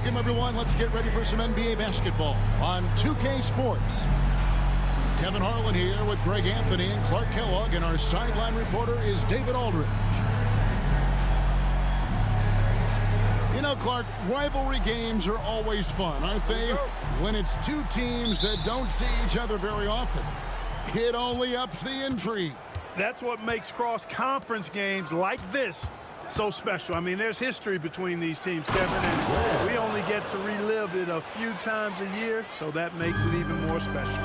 Welcome, everyone. Let's get ready for some NBA basketball on 2K Sports. Kevin Harlan here with Greg Anthony and Clark Kellogg, and our sideline reporter is David Aldridge. You know, Clark, rivalry games are always fun, aren't they? When it's two teams that don't see each other very often, it only ups the intrigue. That's what makes cross-conference games like this so special. I mean, there's history between these teams, Kevin, and we only get to relive it a few times a year, so that makes it even more special.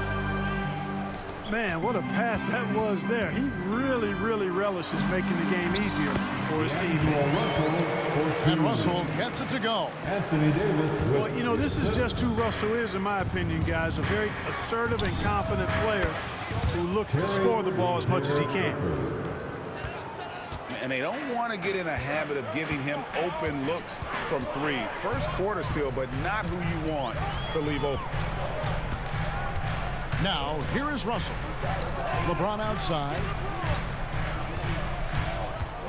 Man, what a pass that was there. He really, really relishes making the game easier for his team. And Russell gets it to go. Anthony Davis. Well, you know, this is just who Russell is, in my opinion, guys. A very assertive and confident player who looks to score the ball as much as he can. And they don't want to get in a habit of giving him open looks from three. First quarter still, but not who you want to leave open. Now, here is Russell. LeBron outside.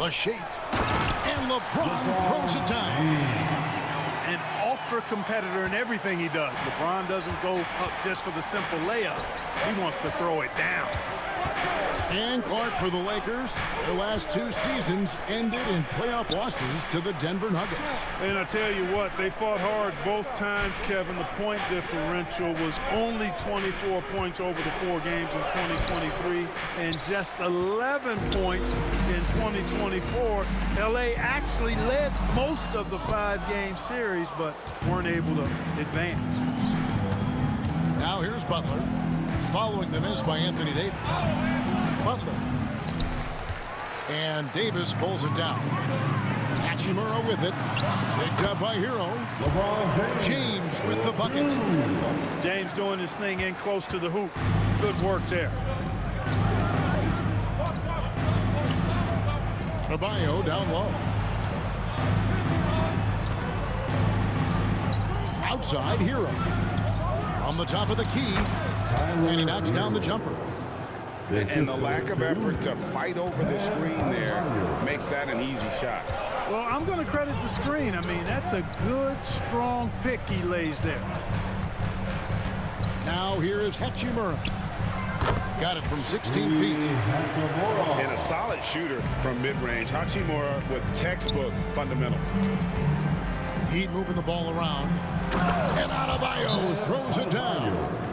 A shake. And LeBron throws it down. An ultra competitor in everything he does. LeBron doesn't go up just for the simple layup. He wants to throw it down. And Clark, for the Lakers, their last two seasons ended in playoff losses to the Denver Nuggets. And I tell you what, they fought hard both times, Kevin. The point differential was only 24 points over the 4 games in 2023 and just 11 points in 2024. LA actually led most of the 5-game series, but weren't able to advance. Now here's Butler, following the miss by Anthony Davis. Butler. And Davis pulls it down. Hachimura with it. Picked up by Hero. James with the bucket. James doing his thing in close to the hoop. Good work there. Adebayo down low. Outside, Hero. From the top of the key. And he knocks down the jumper. And the lack of effort to fight over the screen there makes that an easy shot. Well, I'm going to credit the screen. I mean, that's a good, strong pick he lays there. Now here is Hachimura. Got it from 16 feet. And a solid shooter from mid-range. Hachimura with textbook fundamentals. Heat moving the ball around. And Adebayo throws it down.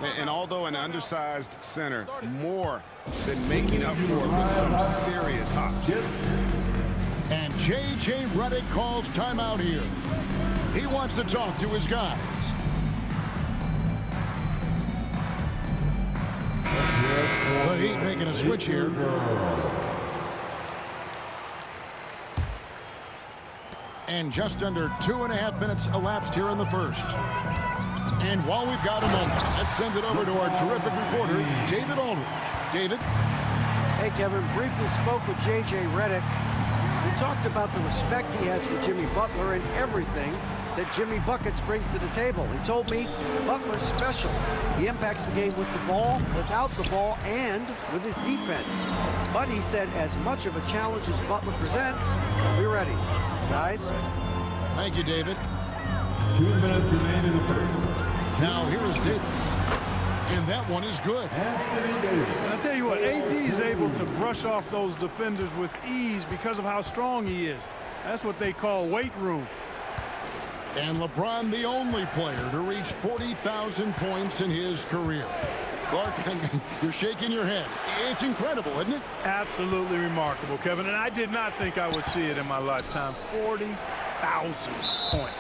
And although an undersized center, more than making up for it with some serious hops. And J.J. Redick calls timeout here. He wants to talk to his guys. The Heat making a switch here. And just under 2.5 minutes elapsed here in the first. And while we've got a moment, let's send it over to our terrific reporter, David Aldridge. David? Hey, Kevin. Briefly spoke with J.J. Redick. We talked about the respect he has for Jimmy Butler and everything that Jimmy Buckets brings to the table. He told me Butler's special. He impacts the game with the ball, without the ball, and with his defense. But he said as much of a challenge as Butler presents, be ready. Guys? Thank you, David. 2 minutes remain in the first. Now here is Davis. And that one is good. Anthony Davis. And I'll tell you what, AD is able to brush off those defenders with ease because of how strong he is. That's what they call weight room. And LeBron, the only player to reach 40,000 points in his career. Clark, you're shaking your head. It's incredible, isn't it? Absolutely remarkable, Kevin. And I did not think I would see it in my lifetime. 40,000 points.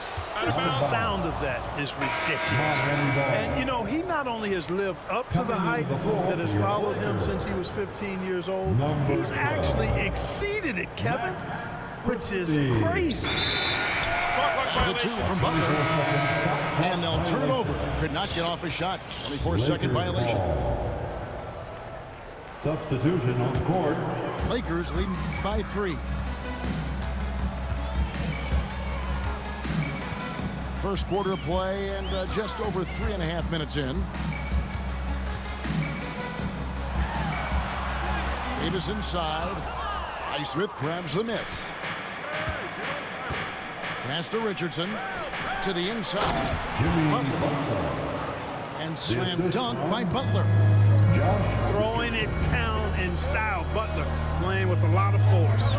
Just the sound of that is ridiculous. And, you know, he not only has lived up to the hype that has followed him since he was 15 years old, he's actually exceeded it, Kevin, which is crazy. That's a 2 from Butler. And they'll turn it over. Could not get off a shot. 24-second violation. Substitution on the court. Lakers leading by 3. First quarter of play and just over 3.5 minutes in. Davis inside. Highsmith grabs the miss. Pass to Richardson. To the inside. Butler. And slam dunk by Butler. Throwing it down in style. Butler playing with a lot of force.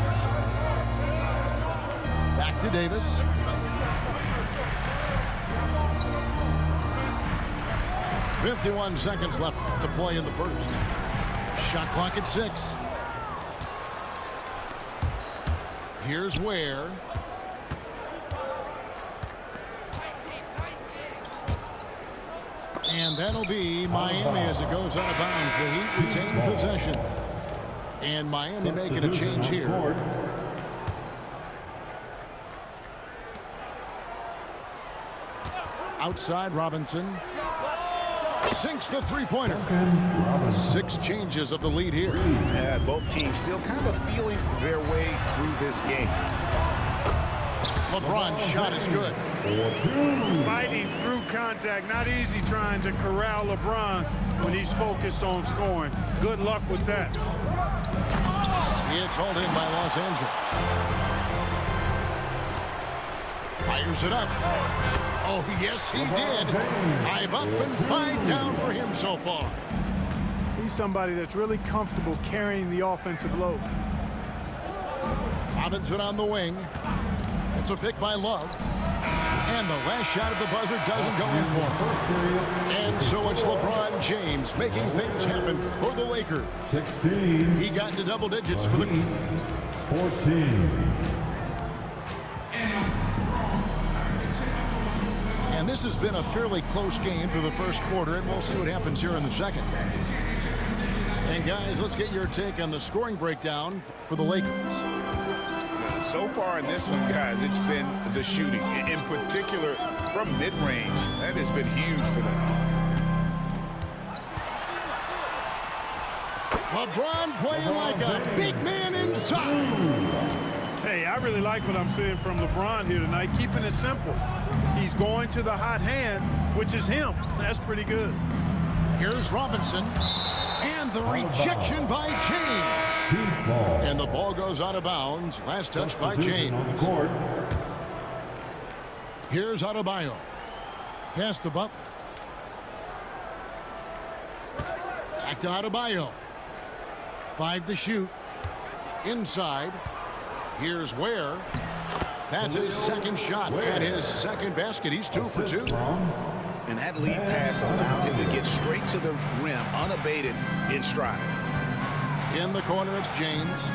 Back to Davis. .51 seconds left to play in the first. Shot clock at 6. Here's Ware. And that'll be Miami as it goes out of bounds. The Heat retain possession. And Miami making a change here. Outside Robinson. Sinks the three-pointer. 6 changes of the lead here. Yeah, both teams still kind of feeling their way through this game. LeBron's shot is good. Fighting through contact. Not easy trying to corral LeBron when he's focused on scoring. Good luck with that. It's hauled in by Los Angeles. Fires it up. Oh, yes, he did. 5 up and 5 down for him so far. He's somebody that's really comfortable carrying the offensive load. Robinson on the wing. It's a pick by Love. And the last shot at the buzzer doesn't go in for him. And so it's LeBron James making things happen for the Lakers. 16. He got into double digits for the 14. And this has been a fairly close game through the first quarter, and we'll see what happens here in the second. And guys, let's get your take on the scoring breakdown for the Lakers. So far in this one, guys, it's been the shooting. In particular, from mid-range. That has been huge for them. LeBron playing like a big man inside. Hey, I really like what I'm seeing from LeBron here tonight, keeping it simple. He's going to the hot hand, which is him. That's pretty good. Here's Robinson. And the rejection by James. And the ball goes out of bounds. Last touch by James. Here's Adebayo. Pass to Butler. Back to Adebayo. 5 to shoot. Inside. Here's Ware. That's his second shot and his second basket. He's 2 for 2. And that lead pass allowed him to get straight to the rim, unabated, in stride. In the corner, it's James.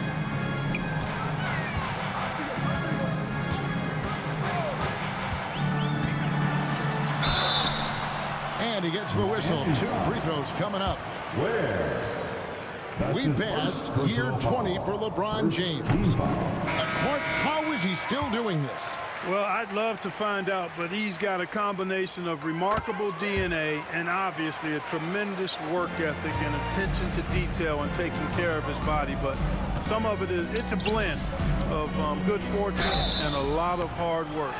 And he gets the whistle. 2 free throws coming up. We passed year 20 for LeBron James. Clark, how is he still doing this? Well, I'd love to find out, but he's got a combination of remarkable DNA and obviously a tremendous work ethic and attention to detail and taking care of his body. But some of it's a blend of good fortune and a lot of hard work.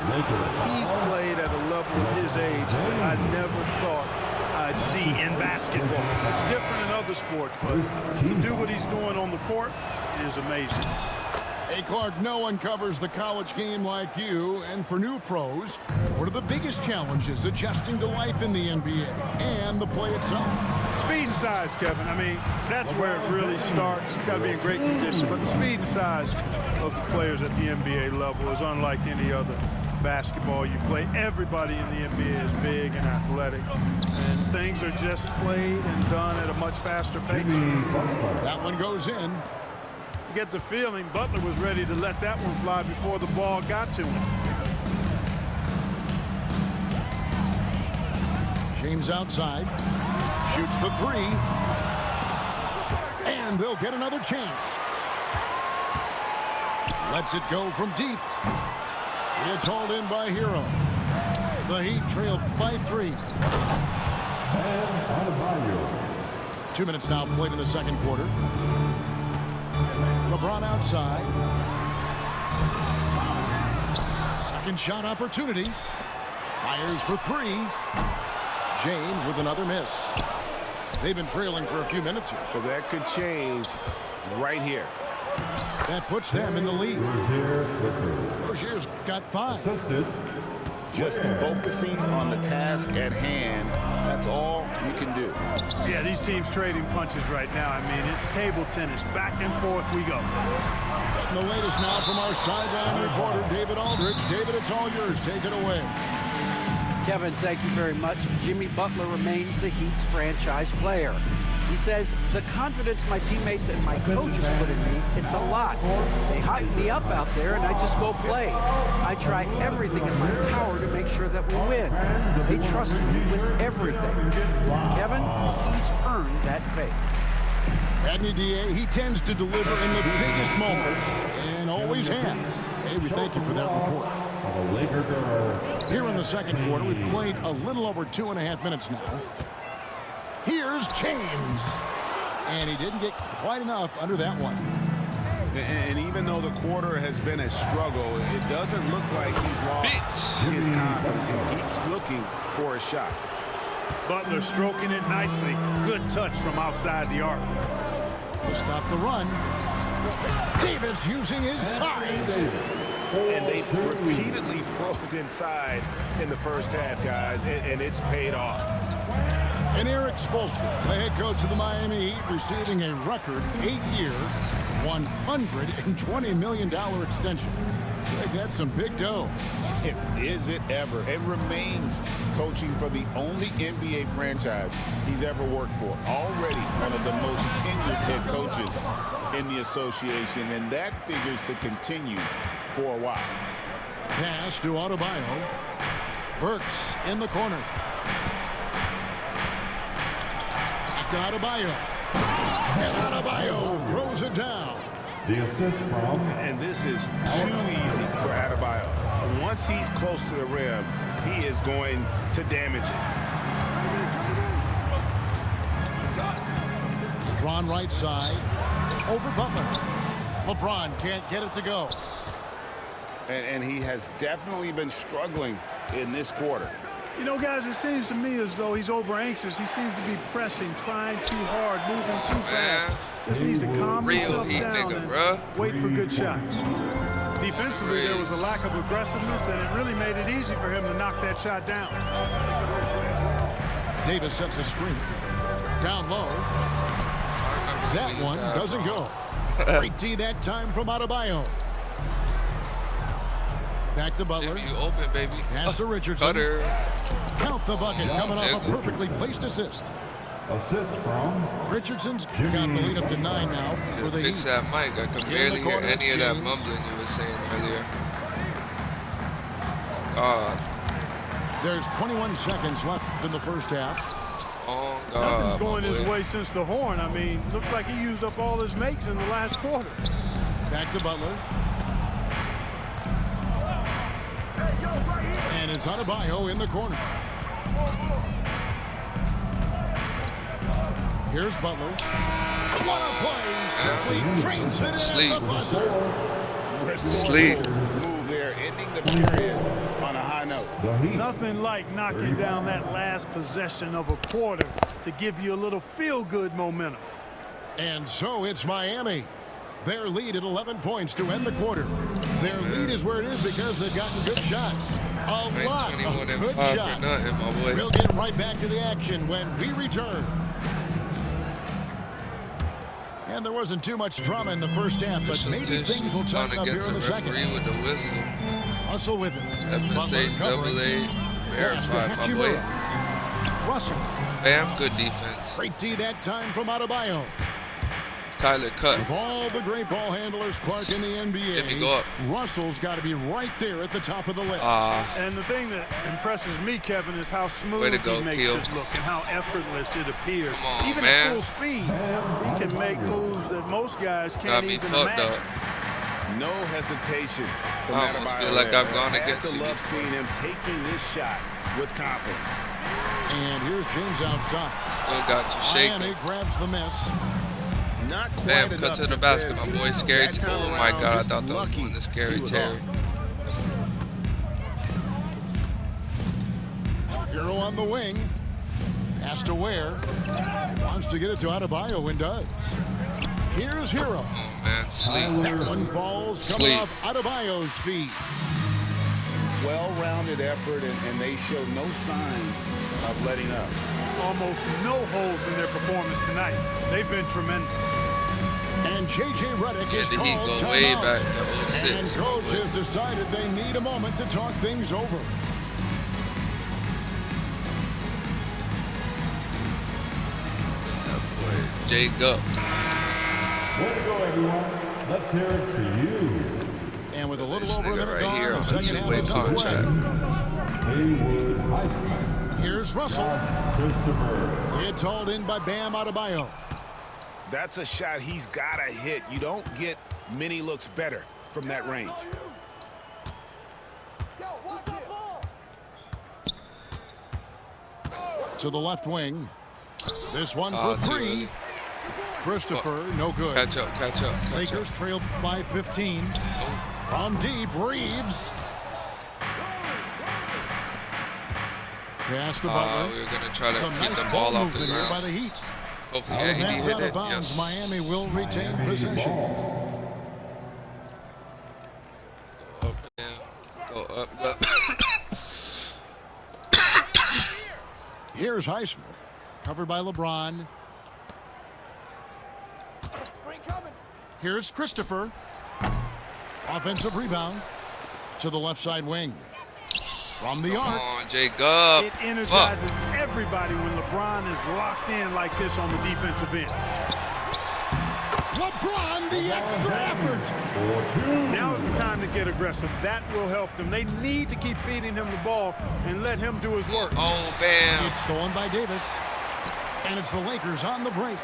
He's played at a level at his age that I never thought I'd see in basketball. It's different in other sports, but to do what he's doing on the court is amazing. Hey, Clark, no one covers the college game like you. And for new pros, what are the biggest challenges adjusting to life in the NBA and the play itself? Speed and size, Kevin. I mean, that's where it really starts. You've got to be in great condition. But the speed and size of the players at the NBA level is unlike any other basketball you play. Everybody in the NBA is big and athletic. And things are just played and done at a much faster pace. That one goes in. Get the feeling Butler was ready to let that one fly before the ball got to him. James outside. Shoots the 3. And they'll get another chance. Lets it go from deep. It's hauled in by Hero. The Heat trailed by 3. 2 minutes now played in the second quarter. LeBron outside. Second shot opportunity. Fires for 3. James with another miss. They've been trailing for a few minutes here. But that could change right here. That puts them in the lead. Rozier's got 5. Assisted. Just focusing on the task at hand, that's all you can do. Yeah, these teams trading punches right now. I mean, it's table tennis. Back and forth we go. And the latest now from our sideline reporter, David Aldridge. David, it's all yours. Take it away. Kevin, thank you very much. Jimmy Butler remains the Heat's franchise player. He says, the confidence my teammates and my coaches put in me, it's a lot. They hype me up out there and I just go play. I try everything in my power to make sure that we win. They trust me with everything. Kevin, he's earned that faith. Adney DA, he tends to deliver in the biggest moments and always has. Hey, we thank you for that report. The Laker girls. Here in the second quarter, we've played a little over 2.5 minutes now. Here's James. And he didn't get quite enough under that one. And even though the quarter has been a struggle, it doesn't look like he's lost his confidence. He keeps looking for a shot. Butler stroking it nicely. Good touch from outside the arc. To stop the run, Davis using his size. And they've repeatedly probed inside in the first half, guys, and it's paid off. And Eric Spoelstra, the head coach of the Miami Heat, receiving a record 8-year, $120 million extension. That's some big dough. Is it ever? It remains coaching for the only NBA franchise he's ever worked for. Already one of the most tenured head coaches in the association, and that figures to continue for a while. Pass to Adebayo. Burks in the corner. Back to Adebayo. And Adebayo throws it down. The assist from. And this is too easy for Adebayo. Once he's close to the rim, he is going to damage it. LeBron right side. Over Butler. LeBron can't get it to go. And he has definitely been struggling in this quarter. You know, guys, it seems to me as though he's over anxious. He seems to be pressing, trying too hard, moving too fast. Just needs to calm himself down and wait for good shots. Defensively, there was a lack of aggressiveness, and it really made it easy for him to knock that shot down. Davis sets a screen. Down low. That one doesn't go. Great D that time from Adebayo. Back to Butler. You open, baby. Pass to Richardson. Cutter. Count the bucket coming off a perfectly placed assist. Assist from. Richardson's got the lead up to 9 now for the Fix Heat. that mic. I can barely hear any of that mumbling you were saying earlier. God. There's 21 seconds left in the first half. Oh, God. Nothing's going my his boy. way since the horn. I mean, looks like he used up all his makes in the last quarter. Back to Butler. And it's Adebayo in the corner. Here's Butler. What a play! Simply trains it in Sleep. at the buzzer. Sleep. Move there, ending the period on a high note. The Heat. Nothing like knocking down that last possession of a quarter to give you a little feel-good momentum. And so it's Miami. Their lead at 11 points to end the quarter. Their lead is where it is because they've gotten good shots. A lot of 21 and good 5 for shots. nothing, my boy. We'll get right back to the action when we return. And there wasn't too much drama in the first half, but maybe things will tighten up here in the second. Referee with the whistle. Hustle with it. FSH AA verified, my boy. Russell. Bam, good defense. Great D that time from Adebayo. Tyler cut. Of all the great ball handlers, Clark, in the NBA, Let me go up. Russell's got to be right there at the top of the list. And the thing that impresses me, Kevin, is how smooth Way to go, he makes Keel. it look and how effortless it appears. Come on, Even man. at full speed, he can make moves that most guys Got can't me even fucked imagine. up. No hesitation from I almost Adebayo feel like there. I've gone Has against to you. love seeing him taking this shot with confidence. And here's James outside. Still got you shaking. Miami grabs the miss. Not quite Bam, enough cut to the defense. basket, my boy. Scary. That time Oh, my around, God. I just thought that was lucky one of the scary he was Terry. off. Hero on the wing. Has to Ware. Wants to get it to Adebayo and does. Here's Hero. man. Sleep. That one falls coming Sleep. off Adebayo's feet. Well-rounded effort, and they show no signs of letting up. Almost no holes in their performance tonight. They've been tremendous. And J.J. Redick Yeah, is the Heat called go way timeout. back to 06. And coach has decided they need a moment to talk things over. That boy, Jacob. Way to go, everyone. Let's hear it for you. And with a little This over a nigga minute right gone, here the on a second half two-way is underway. contract. Haywood Heisman. Here's Russell. Christopher. It's hauled in by Bam Adebayo. That's a shot he's got to hit. You don't get many looks better from that range. To the left wing. This one for Too three. early. Christopher, no good. Catch up, catch up, catch Lakers up. trailed by 15. From deep, Reeves. Pass to Butler. We were going to try to Some keep nice the ball off the movement here by ground. the Heat. Hopefully, And yeah, he that's hit out it. of bounds. Yes. Miami will retain Miami possession. ball. Go up, man. Go up, up. Here's Highsmith. Covered by LeBron. Here's Christopher. Offensive rebound. To the left side wing. From the Come arc. on, Jacob. It energizes everybody when LeBron is locked in like this on the defensive end. LeBron, the extra effort. 4-2. Now is the time to get aggressive. That will help them. They need to keep feeding him the ball and let him do his work. Oh, bam. It's stolen by Davis. And it's the Lakers on the break.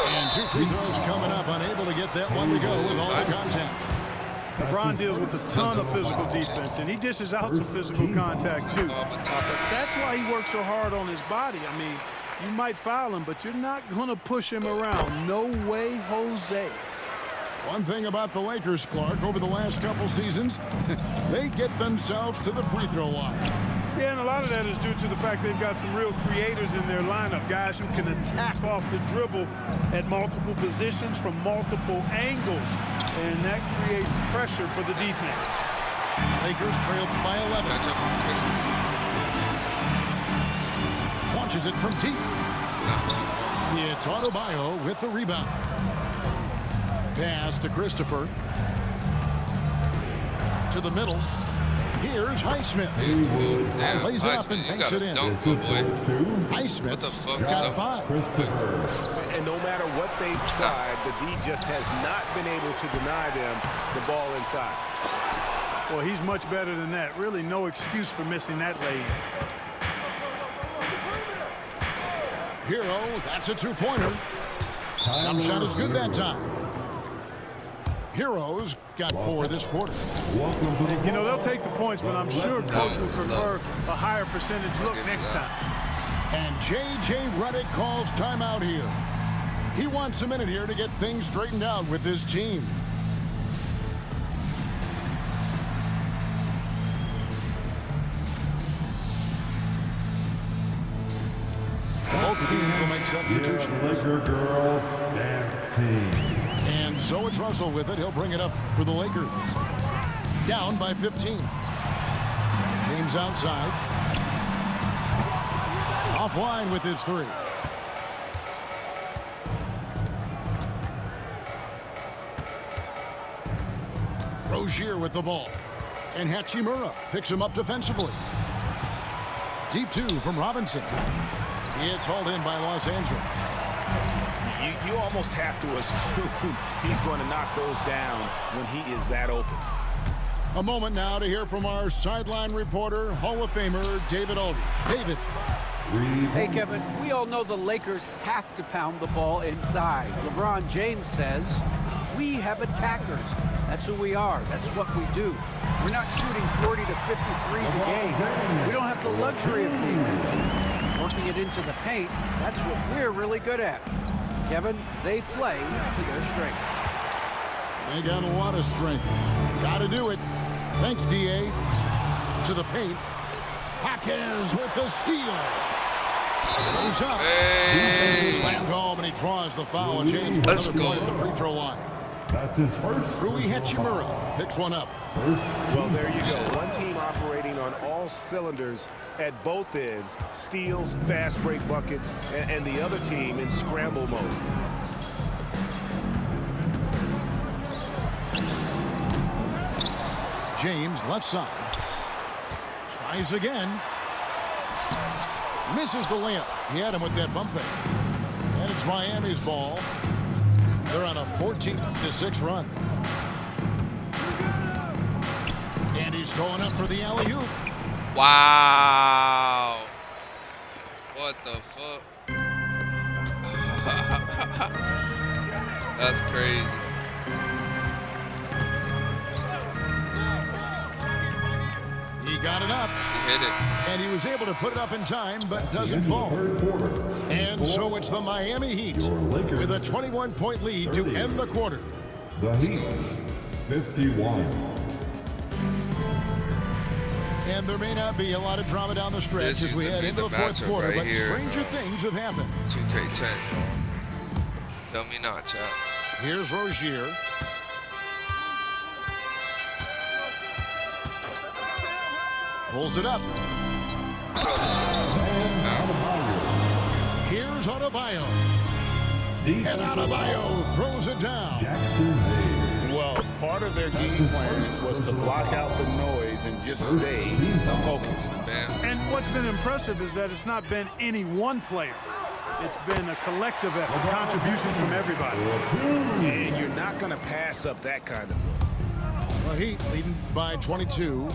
And two free throws coming up. Unable to get that one to go with all the contact. LeBron deals with a ton of physical defense, and he dishes out some physical contact, too. That's why he works so hard on his body. I mean, you might foul him, but you're not going to push him around. No way, Jose. One thing about the Lakers, Clark, over the last couple seasons, they get themselves to the free throw line. Yeah, and a lot of that is due to the fact they've got some real creators in their lineup, guys who can attack off the dribble at multiple positions from multiple angles, and that creates pressure for the defense. Lakers trailed by 11. Catch up, Chris. Launches it from deep. Not too far. It's Adebayo with the rebound. Pass to Christopher. To the middle. Here's Highsmith. Damn, Lays it up and Heisman, you banks got it in. to dunk, my boy. Highsmith What the fuck? got a foul. Christopher. And no matter what they've tried, the D just has not been able to deny them the ball inside. Well, he's much better than that. Really no excuse for missing that lane. Hero, that's a two-pointer. Jump shot is good that time. Heroes got 4 this quarter. Welcome to the You know, they'll take the points, but I'm sure coach will prefer a higher percentage look next time. And J.J. Redick calls timeout here. He wants a minute here to get things straightened out with his team. Both teams will make substitutions. Laker girls dance team. And so it's Russell with it. He'll bring it up for the Lakers. Down by 15. James outside. Offline with his 3. Rozier with the ball. And Hachimura picks him up defensively. Deep 2 from Robinson. It's hauled in by Los Angeles. You almost have to assume he's going to knock those down when he is that open. A moment now to hear from our sideline reporter, Hall of Famer David Aldridge. David. Hey, Kevin, we all know the Lakers have to pound the ball inside. LeBron James says, we have attackers. That's who we are. That's what we do. We're not shooting 40 to 53s a game. We don't have the luxury of being that team. Working it into the paint, that's what we're really good at. Kevin, they play to their strengths. They got a lot of strength. Got to do it. Thanks, D.A. To the paint. Jaquez with the steal. Goes up. Hey. Slammed home, and he draws the foul. A chance for Let's another point go. at the free throw line. That's his first. Rui Hachimura picks one up. Well, there you go. One team operating on all cylinders at both ends. Steals, fast break buckets, and the other team in scramble mode. James left side. Tries again. Misses the layup. He had him with that bump fake. And it's Miami's ball. They're on a 14-6 run. And he's going up for the alley-oop. Wow. What the fuck? That's crazy. He got it up. He hit it. And he was able to put it up in time, but doesn't fall. And so it's the Miami Heat with a 21-point lead to end the quarter. The Heat, 51. And there may not be a lot of drama down the stretch This as we used to head be into the the fourth matchup quarter, right but here. stranger things have happened. 2K10. Tell me not, chat. Here's Rozier. Pulls it up. Here's Adebayo. And Adebayo throws it down. Jackson Hayes. Well, part of their game plan was to block out the noise and just stay focused. Bam. And what's been impressive is that it's not been any one player. It's been a collective effort, contributions from everybody. And you're not going to pass up that kind of look. The Heat leading by 22.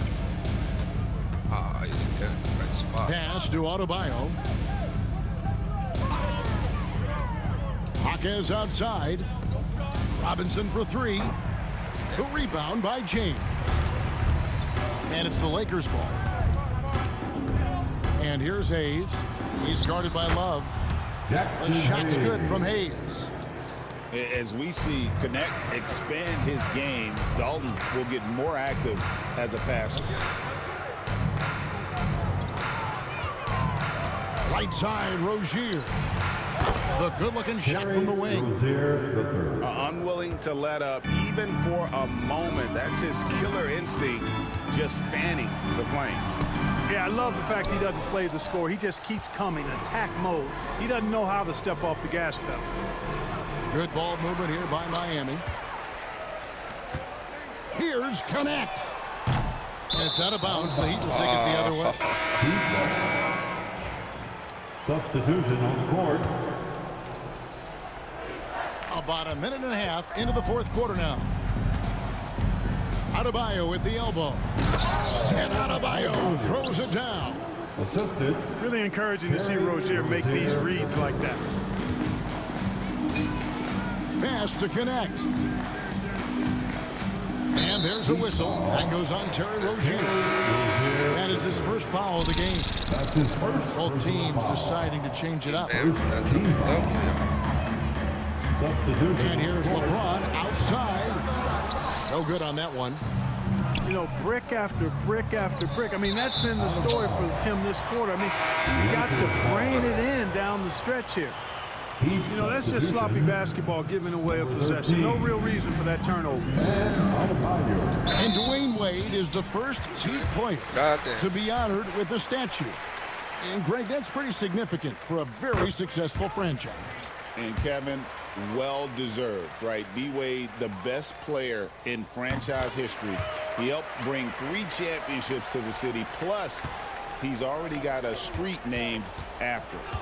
Ah, you didn't get it in the right spot. Pass to Adebayo. Hawkins outside. Robinson for three. The rebound by James. And it's the Lakers' ball. And here's Hayes. He's guarded by Love. The shot's good from Hayes. As we see Connect expand his game, Dalton will get more active as a passer. Right side, Rozier. The good-looking shot from the wing. Rozier the third. Unwilling to let up even for a moment. That's his killer instinct, just fanning the flames. Yeah, I love the fact he doesn't play the score. He just keeps coming, attack mode. He doesn't know how to step off the gas pedal. Good ball movement here by Miami. Here's Connect. And it's out of bounds. The Heat will take it the other way. Substitution on the court. About a minute and a half into the fourth quarter now. Adebayo with the elbow. And Adebayo throws it down. Assisted. Really encouraging to see Rozier make these reads like that. Pass to Connect. And there's a whistle. That goes on Terry Rozier. That is his first foul of the game. That's his first. Both teams deciding to change it up. Bam. That's a double. Substitution. And here's LeBron outside. No good on that one. You know, brick after brick after brick. I mean, that's been the story for him this quarter. I mean, he's got to brain it in down the stretch here. You know, that's just sloppy basketball giving away a possession. No real reason for that turnover. And Dwayne Wade is the first Heat player Goddamn. to be honored with a statue. And Greg, that's pretty significant for a very successful franchise. And Kevin, well deserved, right? D-Wade, the best player in franchise history. He helped bring 3 championships to the city. Plus, he's already got a street named after him.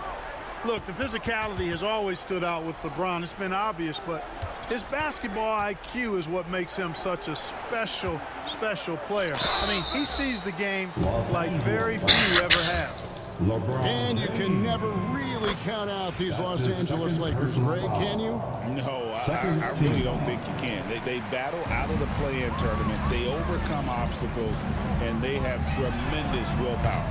Look, the physicality has always stood out with LeBron. It's been obvious, but his basketball IQ is what makes him such a special, special player. I mean, he sees the game like very few ever have. LeBron. And you can never really count out these Los Angeles Lakers, Greg, can you? No, I really don't think you can. They battle out of the play-in tournament. They overcome obstacles, and they have tremendous willpower.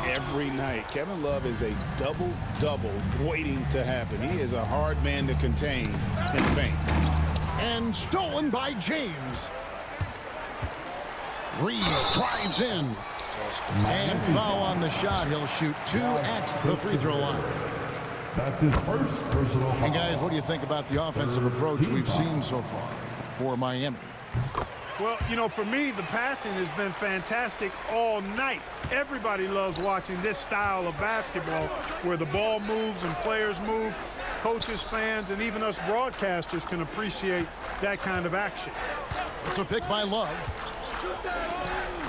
Every night, Kevin Love is a double-double waiting to happen. He is a hard man to contain in the paint. And stolen by James. Reeves drives in. And foul on the shot. He'll shoot 2 at the free throw line. That's his first personal foul. And guys, what do you think about the offensive approach we've seen so far for Miami? Well, you know, for me, the passing has been fantastic all night. Everybody loves watching this style of basketball where the ball moves and players move. Coaches, fans, and even us broadcasters can appreciate that kind of action. It's a pick by Love.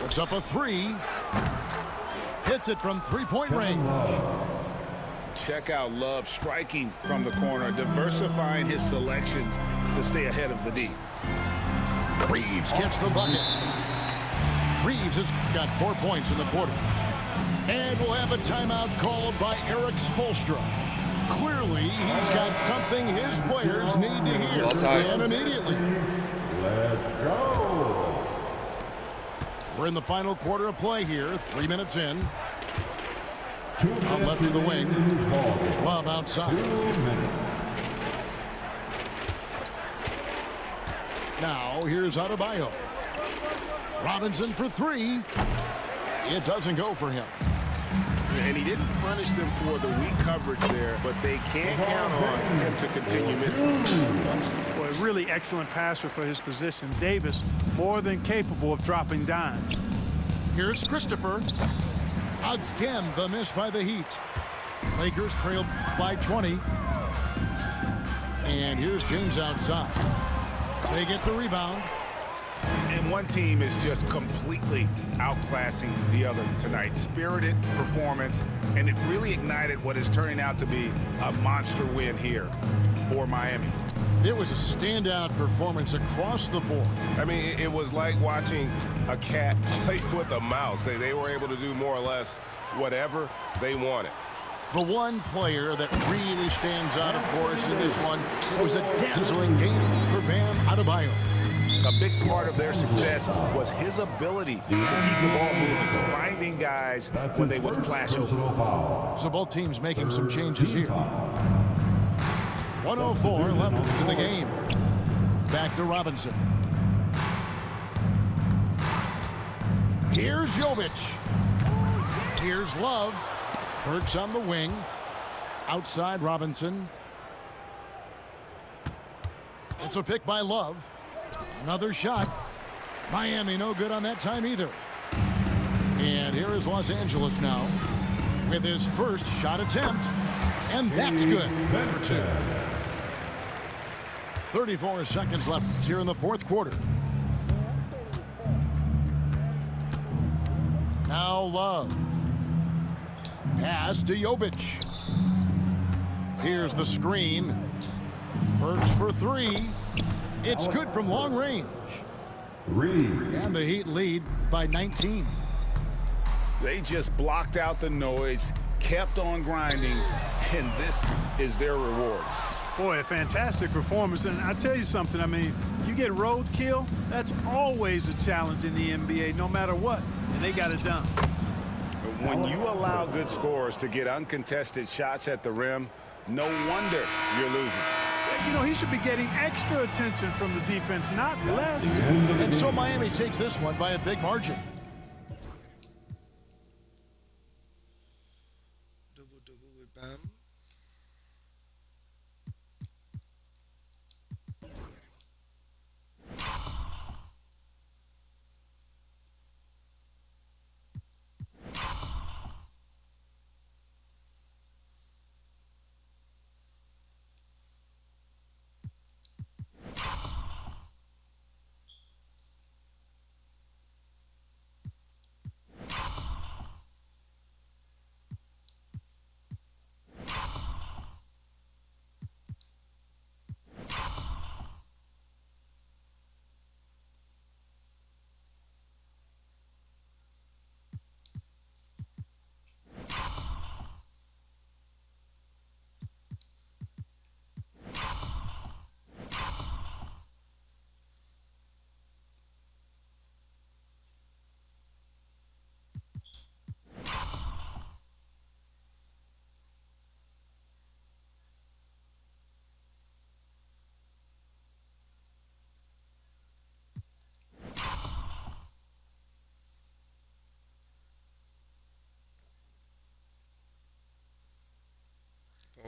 Puts up a 3. Hits it from three-point range. Check out Love striking from the corner, diversifying his selections to stay ahead of the D. Reeves gets the bucket. Reeves has got 4 points in the quarter. And we'll have a timeout called by Eric Spoelstra. Clearly, he's got something his players need to hear. Well timed. And immediately. Let's go. We're in the final quarter of play here. 3 minutes in. 2 minutes Out left of the wing. in this ball game. Love outside. 2 minutes. Now, here's Adebayo. Robinson for 3. It doesn't go for him. And he didn't punish them for the weak coverage there, but they can't count on him to continue missing. Boy, a really excellent passer for his position. Davis, more than capable of dropping dimes. Here's Christopher. Again, the miss by the Heat. Lakers trailed by 20. And here's James outside. They get the rebound. And one team is just completely outclassing the other tonight. Spirited performance, and it really ignited what is turning out to be a monster win here for Miami. It was a standout performance across the board. I mean, it was like watching a cat play with a mouse. They were able to do more or less whatever they wanted. The one player that really stands out, of course, in this one, it was a dazzling game for Bam Adebayo. A big part of their success was his ability to keep the ball moving, finding guys when they would flash over. So both teams making some changes here. 104 left in the game. Back to Robinson. Here's Jovic. Here's Love. Burks on the wing. Outside Robinson. It's a pick by Love. Another shot. Miami no good on that time either. And here is Los Angeles now with his first shot attempt. And that's good for 2. 34 seconds left here in the fourth quarter. Now Love. Pass to Jovic. Here's the screen. Burks for 3. It's good from long range. 3. And the Heat lead by 19. They just blocked out the noise, kept on grinding, and this is their reward. Boy, a fantastic performance. And I tell you something, I mean, you get roadkill, that's always a challenge in the NBA, no matter what. And they got it done. When you allow good scorers to get uncontested shots at the rim, no wonder you're losing. You know, he should be getting extra attention from the defense, not less. And so Miami takes this one by a big margin. Double with Bam.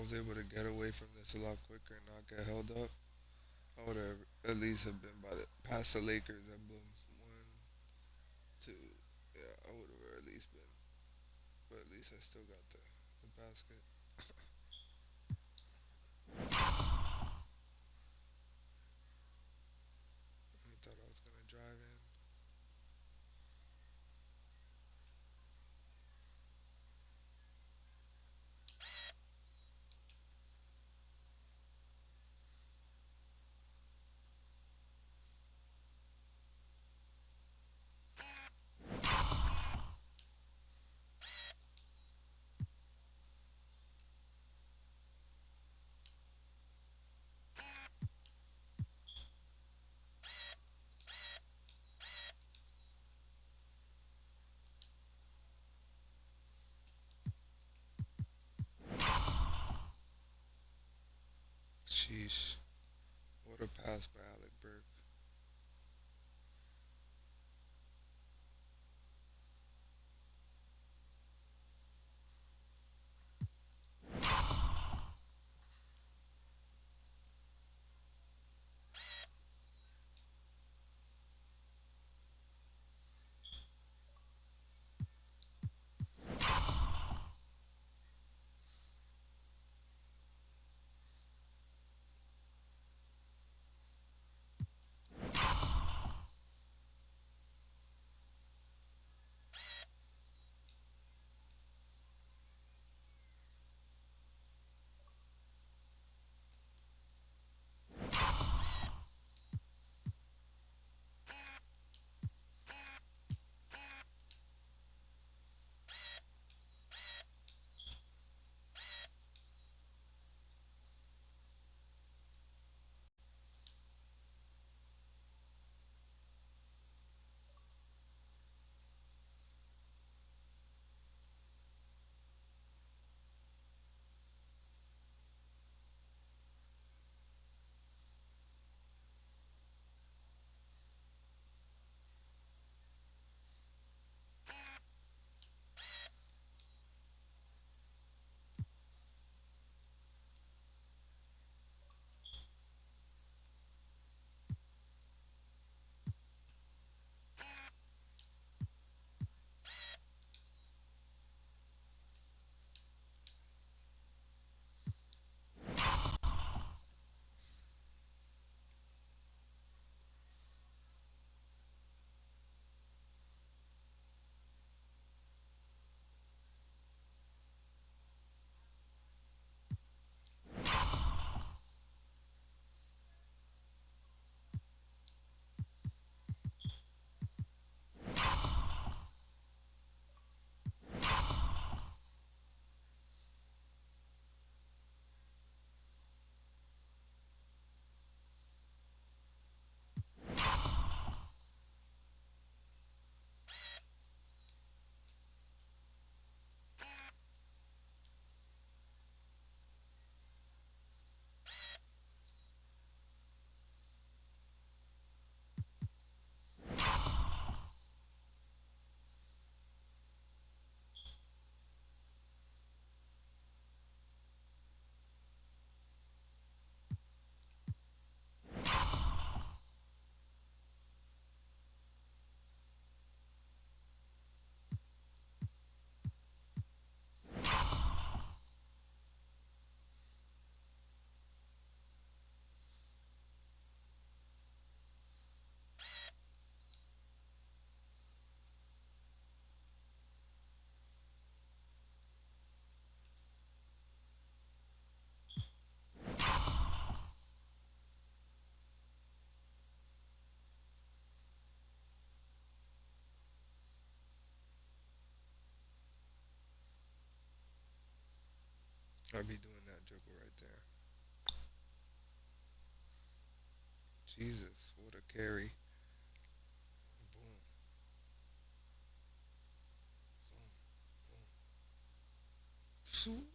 was able to get away from this a lot quicker and not get held up, I would have at least have been by the past the Lakers at boom 1, 2. Yeah, I would have at least been, but at least I still got the basket. I thought I was gonna drive in. Sheesh, what a pass by Alec Burke. I'd be doing that dribble right there. Jesus, what a carry. Boom, boom, boom. Swoop.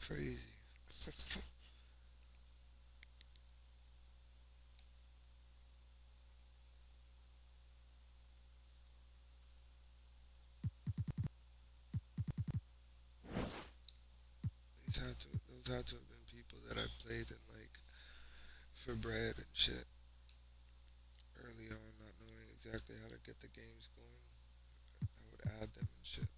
crazy. Those had to have been people that I played in like for bread and shit early on, not knowing exactly how to get the games going. I would add them and shit.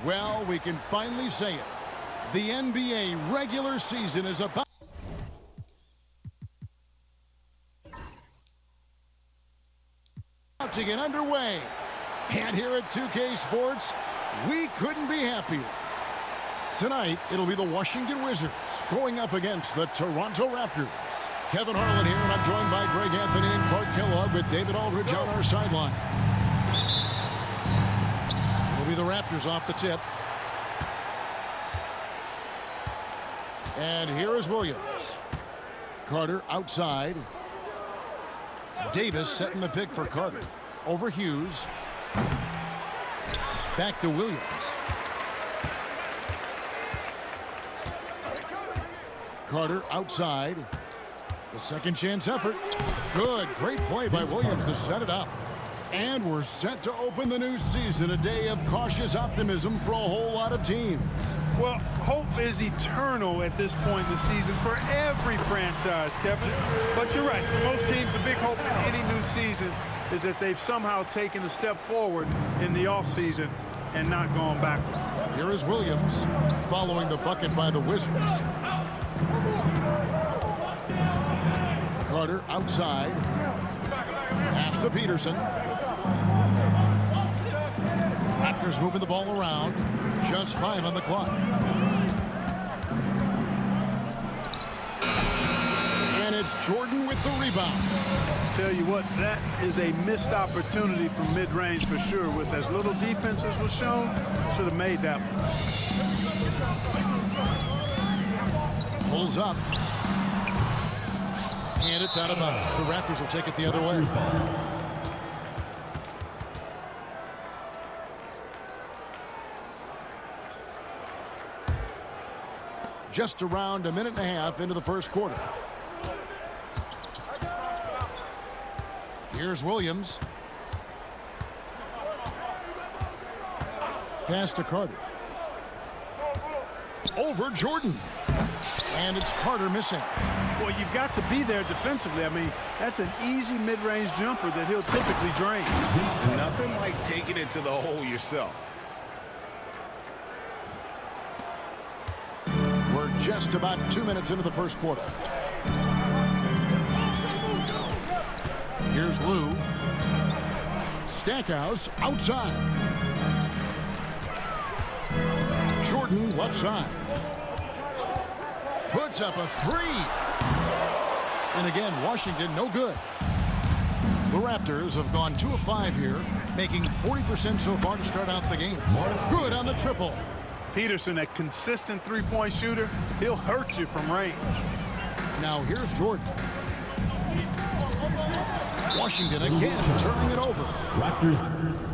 Well, we can finally say it. The NBA regular season is about to get underway. And here at 2K Sports, we couldn't be happier. Tonight, it'll be the Washington Wizards going up against the Toronto Raptors. Kevin Harlan here, and I'm joined by Greg Anthony and Clark Kellogg with David Aldridge on our sideline. It'll be the Raptors off the tip. And here is Williams. Carter outside. Davis setting the pick for Carter. Over Hughes. Back to Williams. Carter outside. The second chance effort. Good. Great play by Williams to set it up. And we're set to open the new season, a day of cautious optimism for a whole lot of teams. Well, hope is eternal at this point in the season for every franchise, Kevin. But you're right. For most teams, the big hope in any new season is that they've somehow taken a step forward in the offseason and not gone backward. Here is Williams following the bucket by the Wizards. Carter outside. Pass to Peterson. Raptors moving the ball around. Just 5 on the clock. And it's Jordan with the rebound. Tell you what, that is a missed opportunity from mid-range for sure. With as little defense as was shown, should have made that one. Pulls up. And it's out of bounds. The Raptors will take it the other way. Just around a minute and a half into the first quarter. Here's Williams. Pass to Carter. Over Jordan. And it's Carter missing. Boy, you've got to be there defensively. I mean, that's an easy mid-range jumper that he'll typically drain. Nothing like taking it to the hole yourself. We're just about 2 minutes into the first quarter. Here's Lou. Stackhouse outside. Jordan, left side. Puts up a three. And again, Washington, no good. The Raptors have gone 2 of 5 here, making 40% so far to start out the game. Good on the triple. Peterson, a consistent three-point shooter, he'll hurt you from range. Now here's Jordan. Washington again turning it over. Raptors.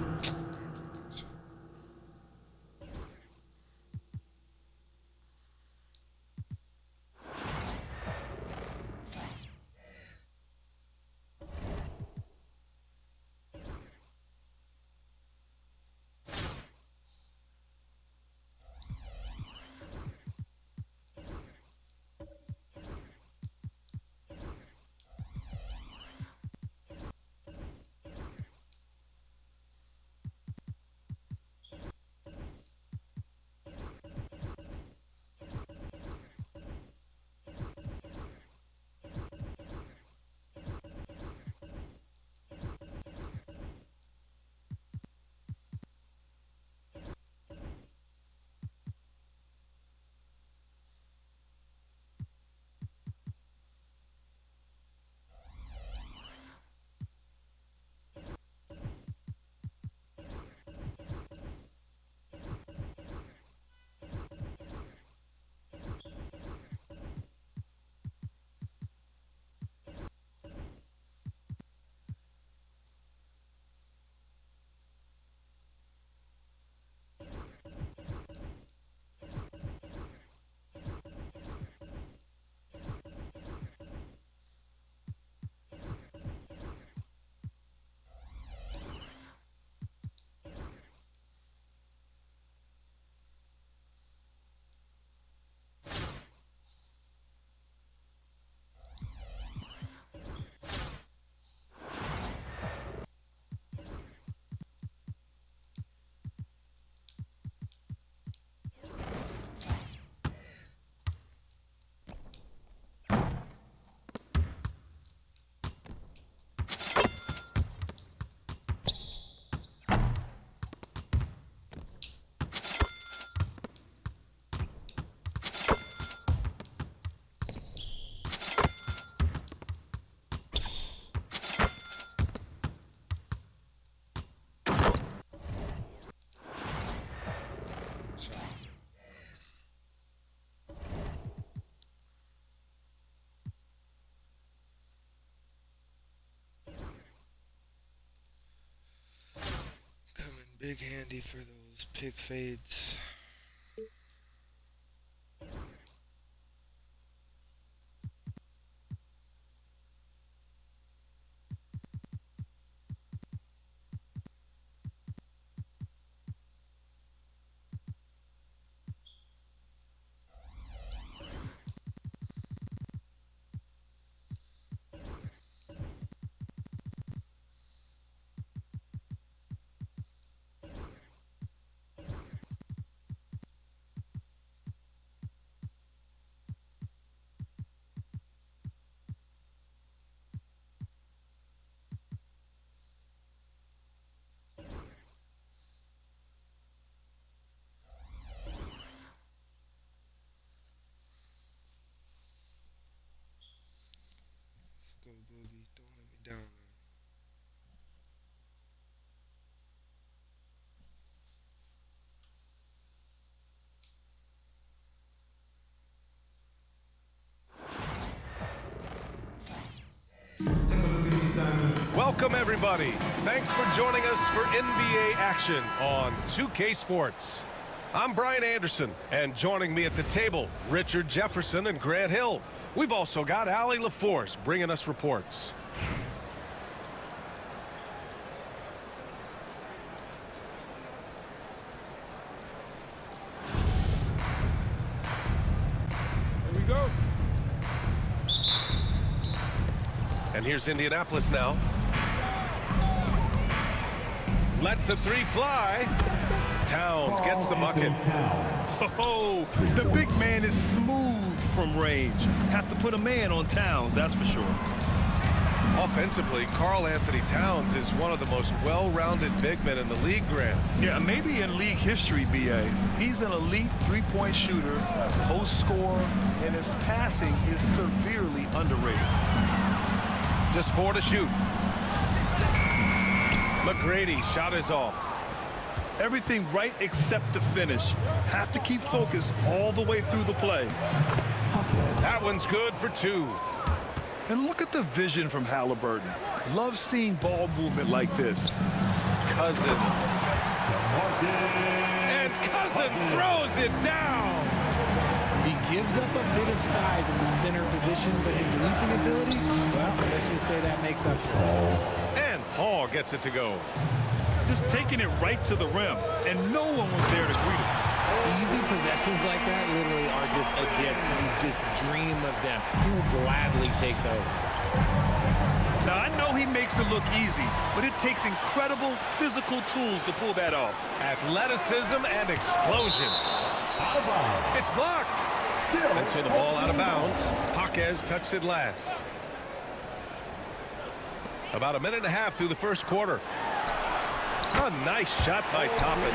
Big handy for those pick fades. Go, Boogie. Don't let me down, man. Welcome, everybody. Thanks for joining us for NBA action on 2K Sports. I'm Brian Anderson, and joining me at the table, Richard Jefferson and Grant Hill. We've also got Allie LaForce bringing us reports. Here we go. And here's Indianapolis now. Lets the three fly. Towns gets the bucket. Oh, the big man is smooth from range. Have to put a man on Towns, that's for sure. Offensively, Karl Anthony Towns is one of the most well-rounded big men in the league, Grant. Yeah, maybe in league history, B.A. He's an elite three-point shooter, post scorer, and his passing is severely underrated. Just 4 to shoot. McGrady shot is off. Everything right except the finish. Have to keep focused all the way through the play. That one's good for 2. And look at the vision from Halliburton. Love seeing ball movement like this. Cousins. And Cousins throws it down. He gives up a bit of size at the center position, but his leaping ability, well, let's just say that makes up for it. And Paul gets it to go. Just taking it right to the rim, and no one was there to greet him. Easy possessions like that literally are just a gift. You just dream of them. He'll gladly take those. Now, I know he makes it look easy, but it takes incredible physical tools to pull that off. Athleticism and explosion. It's blocked. And so the ball out of bounds. Jaquez touched it last. About a minute and a half through the first quarter. A nice shot by Toppin.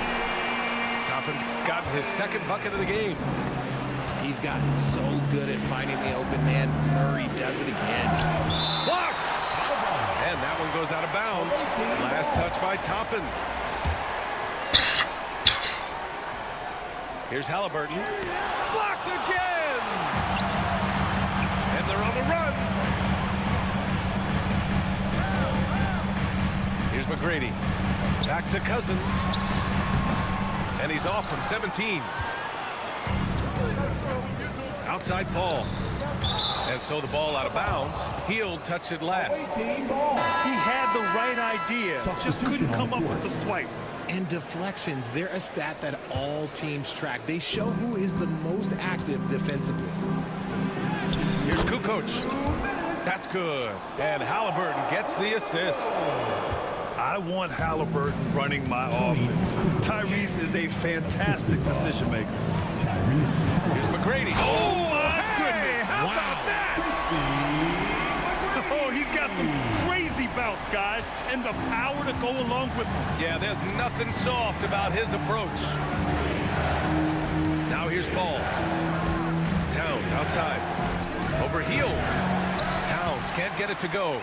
Toppin's gotten his second bucket of the game. He's gotten so good at finding the open man. Murray does it again. Blocked! And that one goes out of bounds. Last touch by Toppin. Here's Halliburton. Blocked again! And they're on the run. Here's McGrady. Back to Cousins. And he's off from 17. Outside Paul. And so the ball out of bounds. He'll touch it last. He had the right idea, just couldn't come up with the swipe. And deflections, they're a stat that all teams track. They show who is the most active defensively. Here's Kukoc. That's good. And Halliburton gets the assist. I want Halliburton running my offense. Tyrese is a fantastic decision maker. Here's McGrady. Oh, my goodness. How about that? Oh, he's got some crazy bounce, guys, and the power to go along with him. Yeah, there's nothing soft about his approach. Now here's Paul. Towns outside. Over heel. Towns can't get it to go.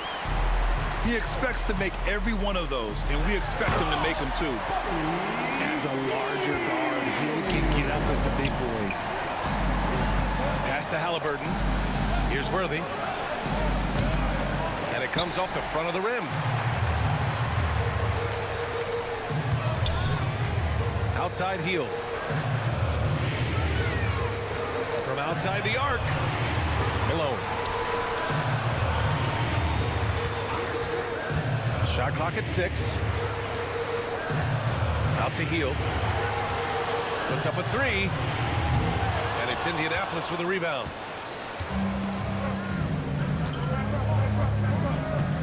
He expects to make every one of those, and we expect him to make them too. As a larger guard, Hill can get up with the big boys. Pass to Halliburton. Here's Worthy. And it comes off the front of the rim. Outside heel. From outside the arc. Malone. Shot clock at 6. Out to heel. Puts up a 3. And it's Indianapolis with a rebound.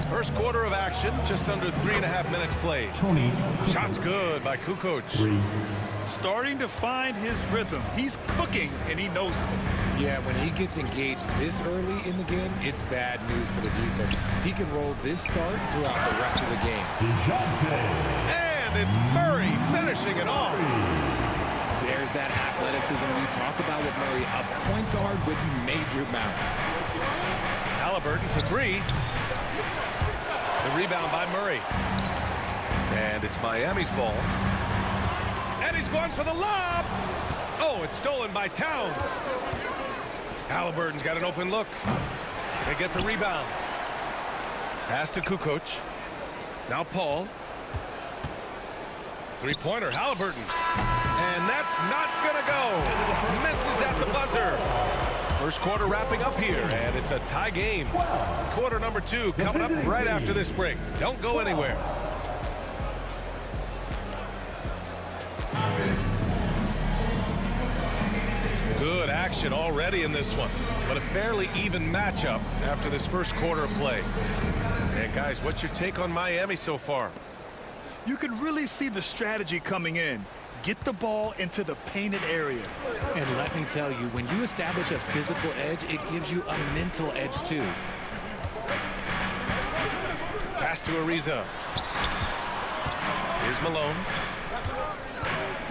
First quarter of action, just under 3.5 minutes played. Shots good by Kukoc. Starting to find his rhythm. He's cooking, and he knows it. Yeah, when he gets engaged this early in the game, it's bad news for the defense. He can roll this start throughout the rest of the game. And it's Murray finishing it off. There's that athleticism we talk about with Murray, a point guard with major mounts. Halliburton for 3. The rebound by Murray. And it's Miami's ball. And he's going for the lob. Oh, it's stolen by Towns. Halliburton's got an open look. They get the rebound. Pass to Kukoc. Now Paul. Three-pointer, Halliburton. And that's not gonna go. Misses at the buzzer. First quarter wrapping up here, and it's a tie game. Quarter number 2 coming up right after this break. Don't go anywhere. Good action already in this one, but a fairly even matchup after this first quarter of play. And guys, what's your take on Miami so far? You can really see the strategy coming in. Get the ball into the painted area. And let me tell you, when you establish a physical edge, it gives you a mental edge too. to Ariza. Here's Malone.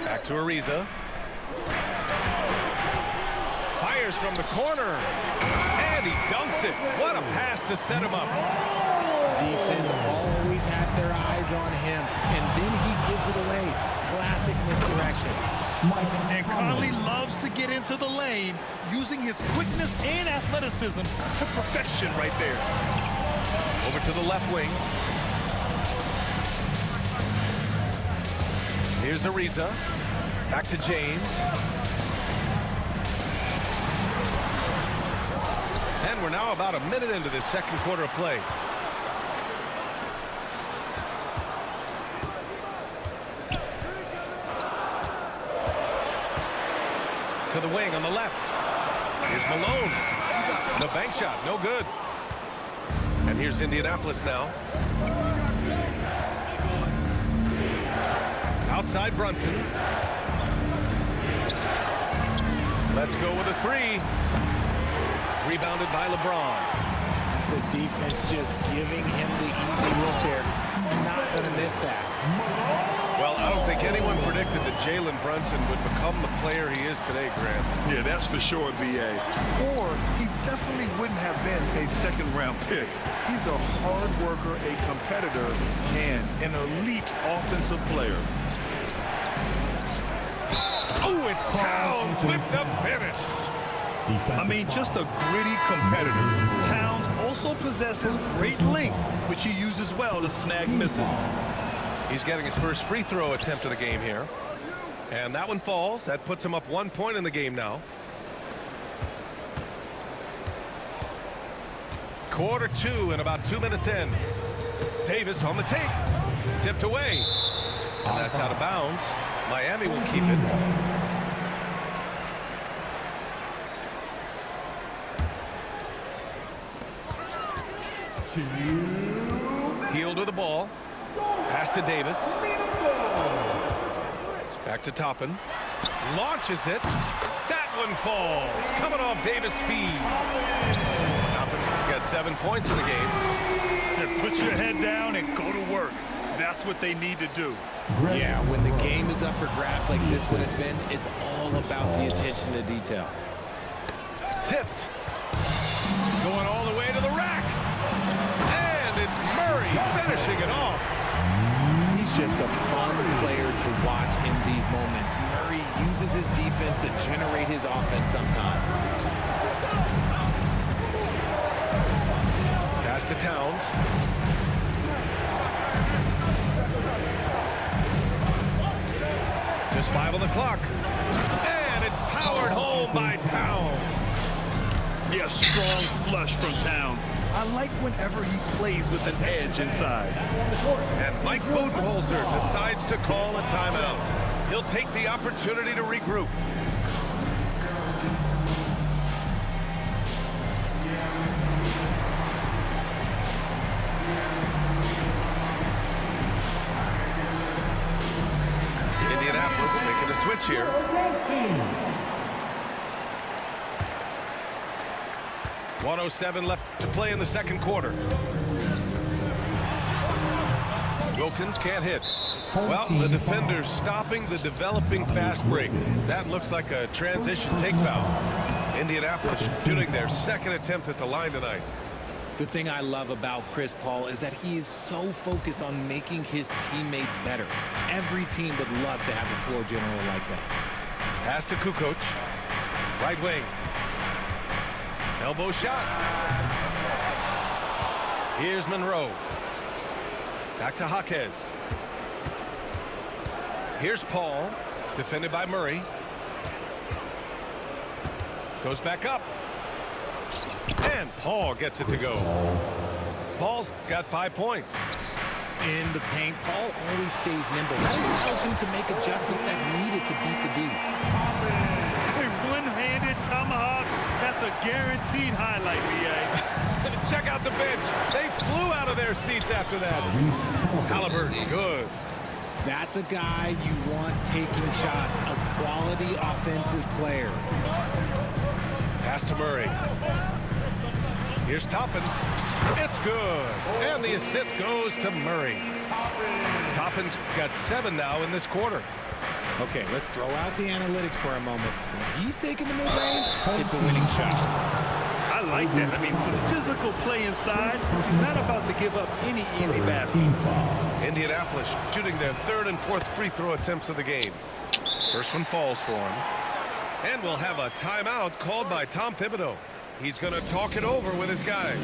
Back to Ariza. Fires from the corner. And he dunks it. What a pass to set him up. Defense always had their eyes on him, and then he gives it away. Classic misdirection. And Conley loves to get into the lane, using his quickness and athleticism to perfection right there. Over to the left wing. Here's Ariza. Back to James. And we're now about a minute into this second quarter of play. To the wing on the left. Here's Malone. The bank shot, no good. And here's Indianapolis now. Outside Brunson. Let's go with a three. Rebounded by LeBron. The defense just giving him the easy look there. He's not going to miss that. Well, I don't think anyone predicted that Jalen Brunson would become the player he is today, Grant. Yeah, that's for sure, B.A. Or he definitely wouldn't have been a second-round pick. He's a hard worker, a competitor, and an elite offensive player. Oh, it's Towns with the finish. I mean, just a gritty competitor. Towns also possesses great length, which he uses well to snag misses. He's getting his first free throw attempt of the game here. And that one falls. That puts him up 1 point in the game now. Quarter two and about 2 minutes in. Davis on the take. Tipped away. And that's out of bounds. Miami will keep it. Healed with the ball. Pass to Davis. Back to Toppin. Launches it. That one falls. Coming off Davis' feed. Toppin's got 7 points in the game. And put your head down and go to work. That's what they need to do. Yeah, when the game is up for grabs like this one has been, it's all about the attention to detail. Tipped. Going all the way to the rack. And it's Murray finishing it off. He's just a fun player to watch in these moments. Murray uses his defense to generate his offense sometimes. Pass to Towns. Just 5 on the clock. And it's powered home by Towns. Yeah, strong flush from Towns. I like whenever he plays with an edge inside. And Mike Budenholzer decides to call a timeout. He'll take the opportunity to regroup. Indianapolis making a switch here. .107 left to play in the second quarter. Wilkins can't hit. Well, the defender's stopping the developing fast break. That looks like a transition take foul. Indianapolis shooting their second attempt at the line tonight. The thing I love about Chris Paul is that he is so focused on making his teammates better. Every team would love to have a floor general like that. Pass to Kukoc. Right wing. Elbow shot. Here's Monroe. Back to Jaquez. Here's Paul. Defended by Murray. Goes back up. And Paul gets it to go. Paul's got 5 points. In the paint, Paul always stays nimble. That allows him to make adjustments that needed to beat the D. A one-handed tomahawk. That's a guaranteed highlight, B.A. Check out the bench. They flew out of their seats after that. Halliburton, good. That's a guy you want taking shots, a quality offensive player. Pass to Murray. Here's Toppin. It's good. And the assist goes to Murray. Toppin's got 7 now in this quarter. Okay, let's throw out the analytics for a moment. When he's taking the mid-range, it's a winning shot. I like that. I mean, some physical play inside. He's not about to give up any easy baskets. Indianapolis shooting their 3rd and 4th free throw attempts of the game. First one falls for him. And we'll have a timeout called by Tom Thibodeau. He's going to talk it over with his guys.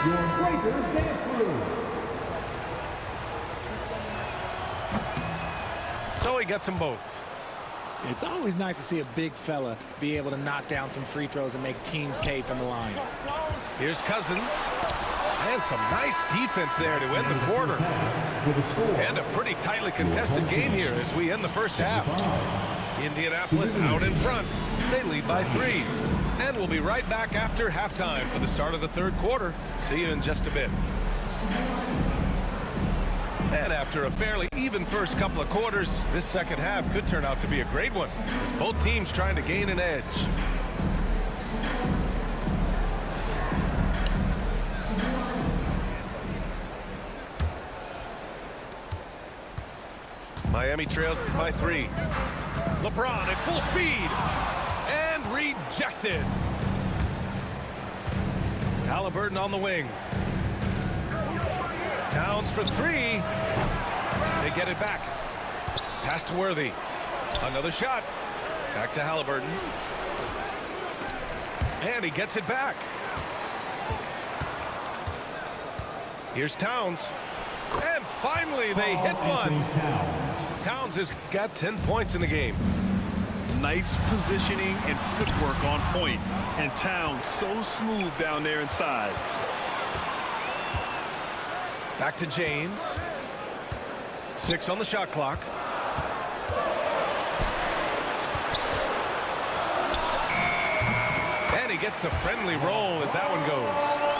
Your Breakers Dance Crew. So he gets them both. It's always nice to see a big fella be able to knock down some free throws and make teams pay from the line. Here's Cousins. And some nice defense there to end the quarter. And a pretty tightly contested game here as we end the first half. Indianapolis out in front. They lead by 3. And we'll be right back after halftime for the start of the 3rd quarter. See you in just a bit. And after a fairly even first couple of quarters, this second half could turn out to be a great one, as both teams trying to gain an edge. Miami trails by 3. LeBron at full speed. And rejected. Halliburton on the wing. Towns for 3. They get it back. Pass to Worthy. Another shot. Back to Halliburton. And he gets it back. Here's Towns. And finally they hit one. Towns has got 10 points in the game. Nice positioning and footwork on point. And Towns so smooth down there inside. Back to James. 6 on the shot clock. And he gets the friendly roll as that one goes.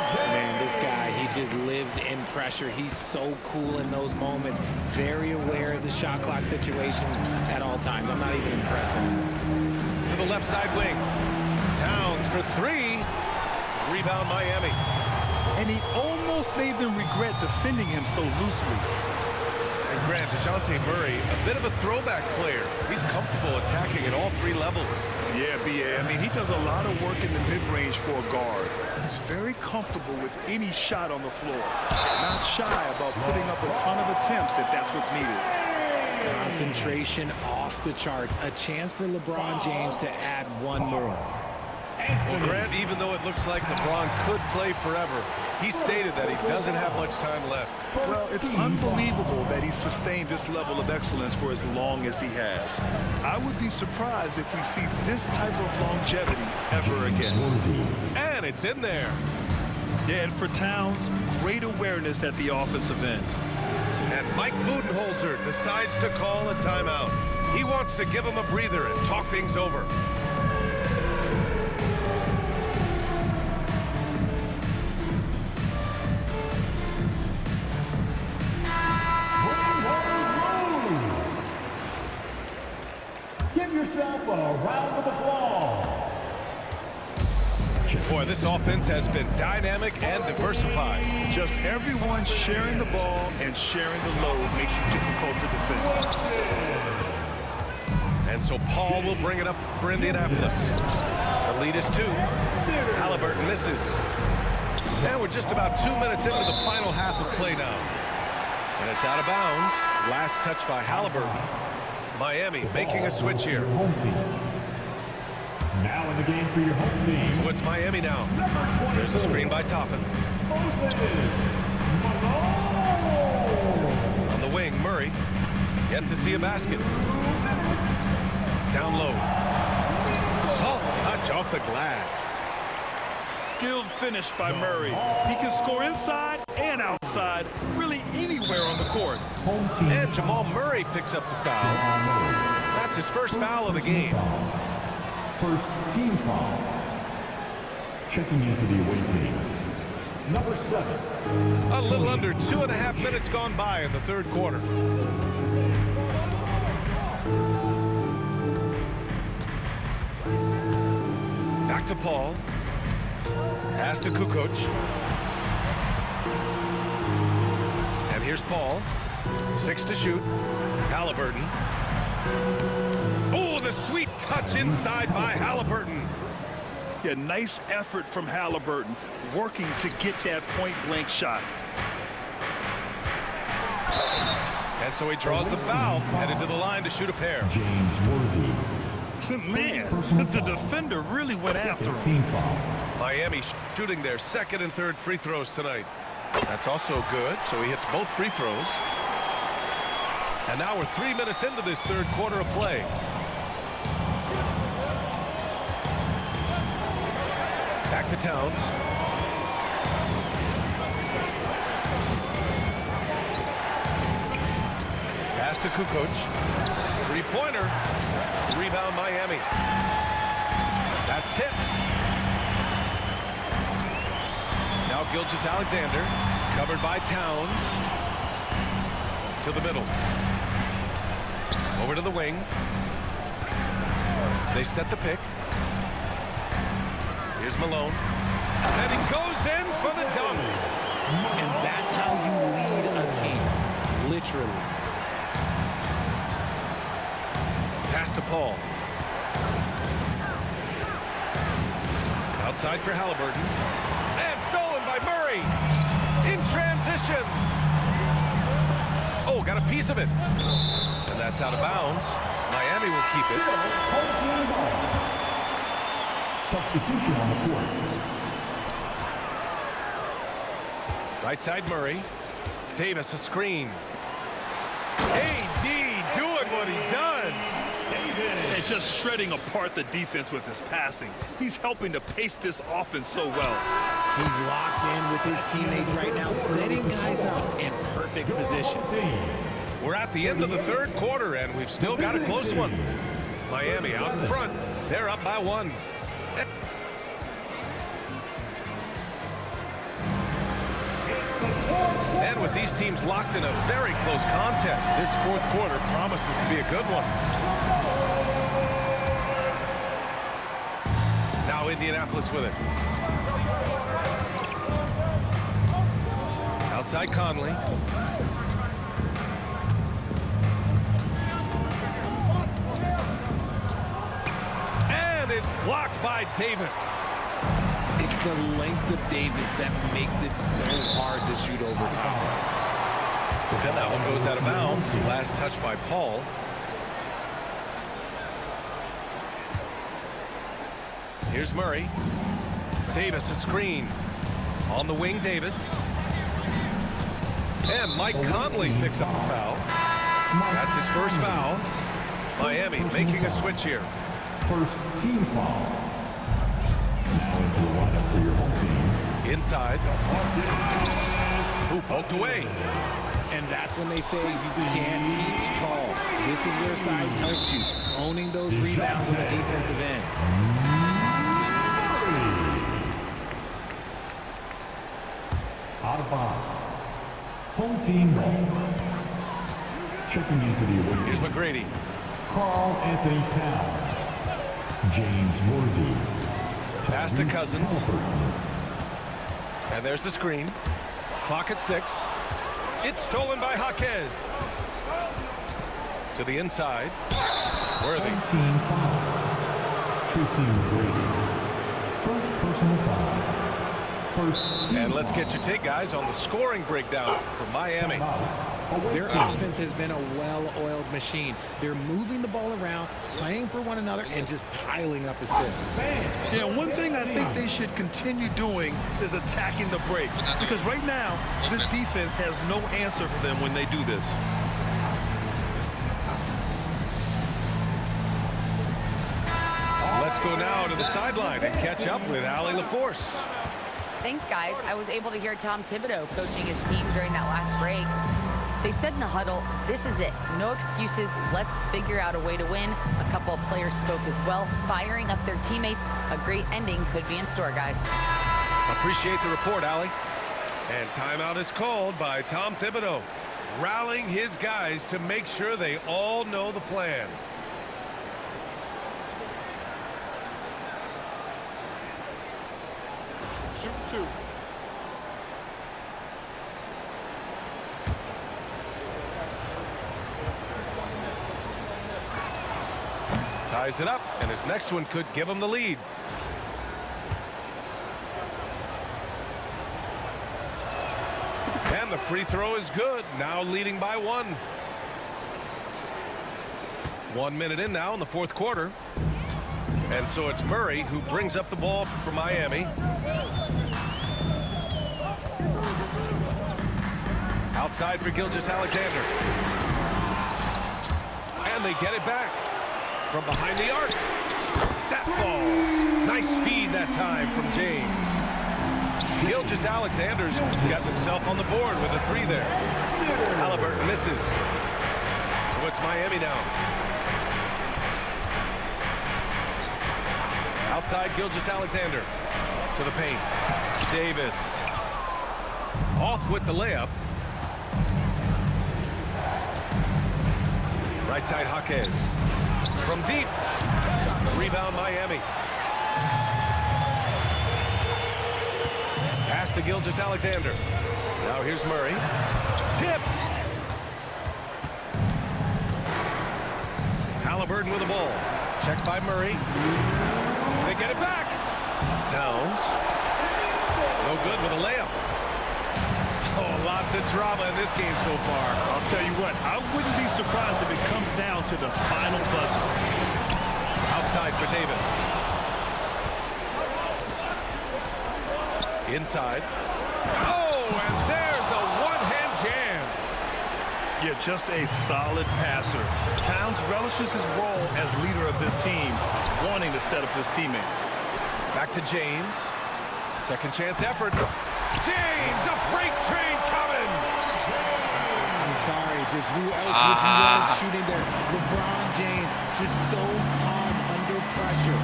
Man, this guy, he just lives in pressure. He's so cool in those moments. Very aware of the shot clock situations at all times. I'm not even impressed. To the left side wing. Towns for 3. Rebound Miami. And he almost made them regret defending him so loosely. And Grant, DeJounte Murray, a bit of a throwback player. He's comfortable attacking at all 3 levels. Yeah, B.A. I mean, he does a lot of work in the mid-range for a guard. He's very comfortable with any shot on the floor. Not shy about putting up a ton of attempts if that's what's needed. Concentration off the charts. A chance for LeBron James to add 1 more. Well, Grant, even though it looks like LeBron could play forever, he stated that he doesn't have much time left. Well, it's unbelievable that he's sustained this level of excellence for as long as he has. I would be surprised if we see this type of longevity ever again. And it's in there. Yeah, and for Towns, great awareness at the offensive end. And Mike Budenholzer decides to call a timeout. He wants to give him a breather and talk things over. Give yourself a round of applause. Boy, this offense has been dynamic and diversified. Just everyone sharing the ball and sharing the load makes you difficult to defend. And so Paul will bring it up for Indianapolis. The lead is 2. Halliburton misses. And we're just about 2 minutes into the final half of play now. And it's out of bounds. Last touch by Halliburton. Miami making a switch here. Home team. Now in the game for your home team. So it's Miami now. There's a screen by Toppin. On the wing, Murray. Yet to see a basket. Down low. Soft touch off the glass. Skilled finish by Murray. He can score inside and outside, really anywhere on the court. Home team. And Jamal Murray picks up the foul. That's his first foul of the game. First team foul. Checking in for the away team. Number 7. A little under 2.5 minutes gone by in the third quarter. Back to Paul. Pass to Kukoc. And here's Paul. 6 to shoot. Halliburton. Oh, the sweet touch inside by Halliburton. Yeah, nice effort from Halliburton, working to get that point-blank shot. And so he draws the foul, headed to the line to shoot a pair. James Worthy. Man, the defender really went after him. Miami shooting their second and third free throws tonight. That's also good, so he hits both free throws. And now we're 3 minutes into this third quarter of play. Back to Towns. Pass to Kukoc. Three-pointer. Rebound Miami. That's tipped. Now Gilgeous-Alexander, covered by Towns. To the middle. Over to the wing. They set the pick. Here's Malone. And he goes in for the dunk. And that's how you lead a team, literally. Pass to Paul. Outside for Halliburton. And stolen by Murray. In transition. Oh, got a piece of it. And that's out of bounds. Miami will keep it. Substitution on the court. Right side Murray. Davis a screen. AD doing what he does. And just shredding apart the defense with his passing. He's helping to pace this offense so well. He's locked in with his teammates right now, setting guys up in perfect position. We're at the end of the third quarter, and we've still got a close one. Miami out in front. They're up by 1. And with these teams locked in a very close contest, this fourth quarter promises to be a good one. Now Indianapolis with it. Outside Conley. And it's blocked by Davis. It's the length of Davis that makes it so hard to shoot over top. And that one goes out of bounds. Last touch by Paul. Here's Murray. Davis a screen. On the wing, Davis. And Mike Conley picks up the foul. That's his first foul. Miami making a switch here. First team foul. Now into the lineup for your home team. Inside. Who poked away. And that's when they say you can't teach tall. This is where size helps you. Owning those rebounds on the defensive end. Out of bounds. Home team ball. Checking in for the away Here's team. McGrady. Carl Anthony Towns. James Worthy. Pass to Cousins. Halliburton. And there's the screen. Clock at 6. It's stolen by Jaquez. To the inside. Worthy. Home team foul. Tracy McGrady. First personal foul. First team And let's foul. get your take, guys, on the scoring breakdown for Miami. Their offense has been a well-oiled machine. They're moving the ball around, playing for one another, and just piling up assists. Yeah, one thing I think they should continue doing is attacking the break. Because right now, this defense has no answer for them when they do this. Let's go now to the sideline and catch up with Allie LaForce. Thanks, guys. I was able to hear Tom Thibodeau coaching his team during that last break. They said in the huddle, this is it. No excuses. Let's figure out a way to win. A couple of players spoke as well, firing up their teammates. A great ending could be in store, guys. Appreciate the report, Allie. And timeout is called by Tom Thibodeau, rallying his guys to make sure they all know the plan. Shoot 2. Ties it up, and his next one could give him the lead. And the free throw is good, now leading by 1. 1 minute in now in the fourth quarter. And so it's Murray who brings up the ball for Miami. Outside for Gilgeous-Alexander. And they get it back from behind the arc. That falls. Nice feed that time from James. Gilgeous-Alexander's got himself on the board with a 3 there. Halliburton misses. So it's Miami now. Outside Gilgeous-Alexander to the paint. Davis off with the layup. Right side Jaquez from deep. Rebound Miami. Pass to Gilgeous-Alexander. Now here's Murray. Tipped. Halliburton with the ball. Checked by Murray. They get it back. Towns. No good with a layup. Oh, lots of drama in this game so far. I'll tell you what, I wouldn't be surprised if it comes down to the final buzzer. Outside for Davis. Inside. Oh, and there's a one-hand jam. Yeah, just a solid passer. Towns relishes his role as leader of this team, wanting to set up his teammates. Back to James. Second chance effort. James, a freight train coming. I'm sorry, just who else would you want shooting there? LeBron James, just so calm under pressure.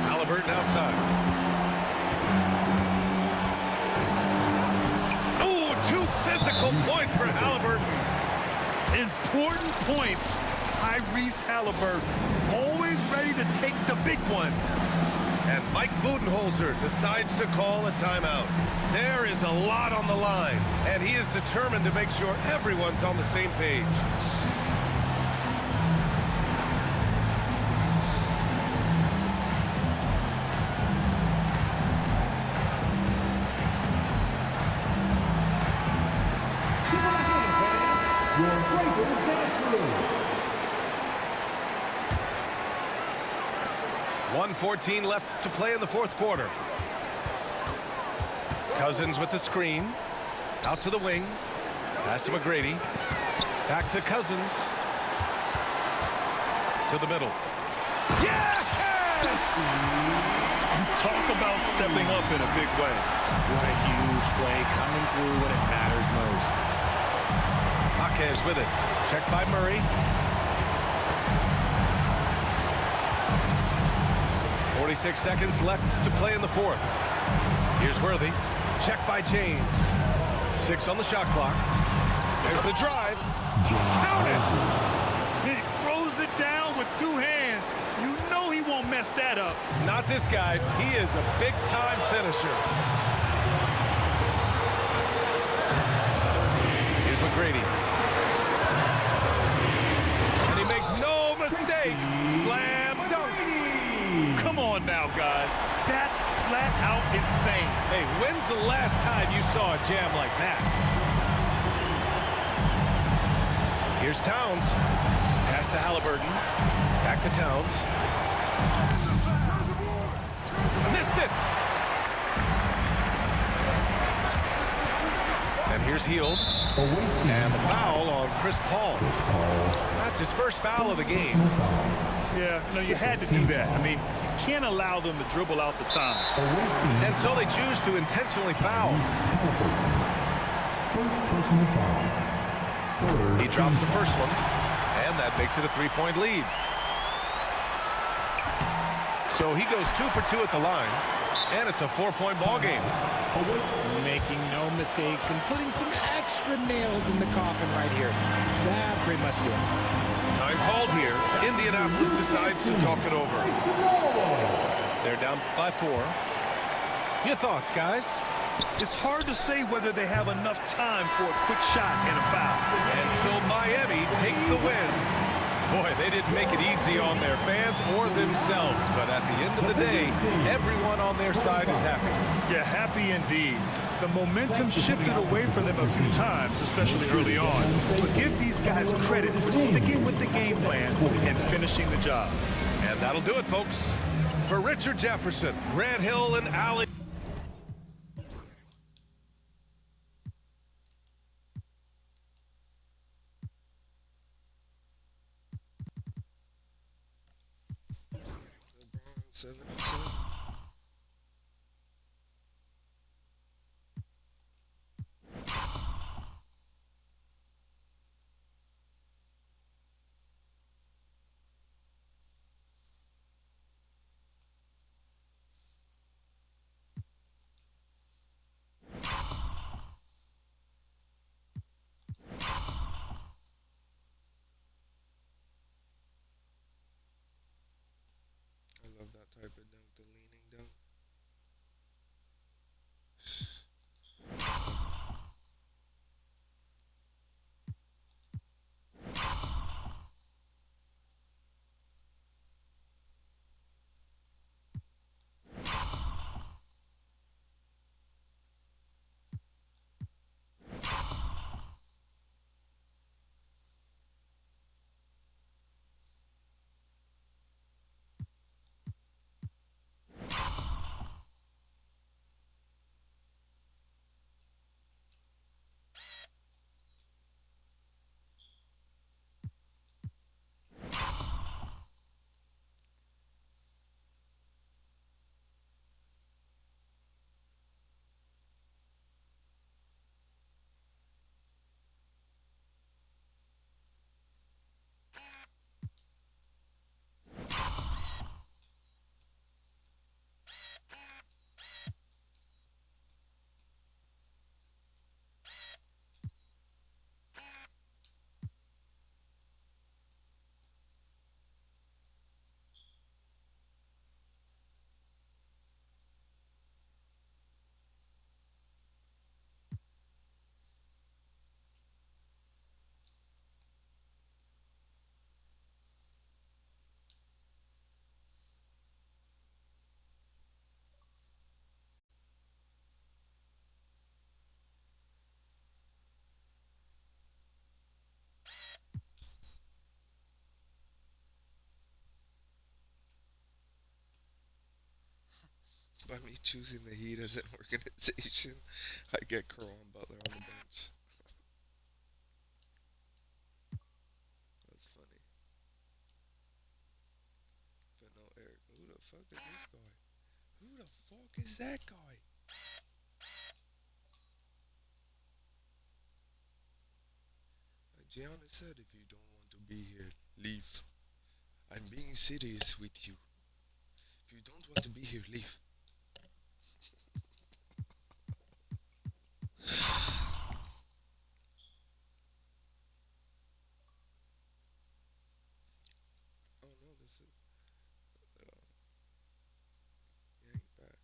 Halliburton outside. Oh, 2 physical points for Halliburton. Important points. Tyrese Halliburton, always ready to take the big one. And Mike Budenholzer decides to call a timeout. There is a lot on the line, and he is determined to make sure everyone's on the same page. Your Breakers dance crew. 1:14 left to play in the fourth quarter. Cousins with the screen. Out to the wing. Pass to McGrady. Back to Cousins. To the middle. Yes! Talk about stepping up in a big way. What a huge play, coming through when it matters most. Jaquez with it. Checked by Murray. 46 seconds left to play in the fourth. Here's Worthy. Checked by James. 6 on the shot clock. There's the drive. Count it. He throws it down with 2 hands. You know he won't mess that up. Not this guy. He is a big-time finisher. Here's McGrady. And he makes no mistake. Slam dunk. Come on now, guys. That's flat out insane. Hey, when's the last time you saw a jam like that? Here's Towns. Pass to Halliburton. Back to Towns. Missed it. And here's Hield. And the foul on Chris Paul. That's his first foul of the game. Yeah, no, you had to do that. I mean, you can't allow them to dribble out the time. And so they choose to intentionally foul. First personal foul. He drops the first one, and that makes it a 3-point lead. So he goes 2 for 2 at the line. And it's a 4-point ball game. Making no mistakes and putting some extra nails in the coffin right here. That pretty much do it. Time called here. Indianapolis decides to talk it over. They're down by 4. Your thoughts, guys? It's hard to say whether they have enough time for a quick shot and a foul. And so Miami takes the win. Boy, they didn't make it easy on their fans or themselves, but at the end of the day, everyone on their side is happy. Yeah, happy indeed. The momentum shifted away from them a few times, especially early on. But give these guys credit for sticking with the game plan and finishing the job. And that'll do it, folks. For Richard Jefferson, Grant Hill, and Allie. LeBron 7-7. I love that type of dunk, the leaning dunk. By me choosing the Heat as an organization, I get Curl and Butler on the bench. That's funny. But no, Eric, who the fuck is this guy? Who the fuck is that guy? Like Giannis said, if you don't want to be here, leave. I'm being serious with you. If you don't want to be here, leave. Oh no, this is yank back.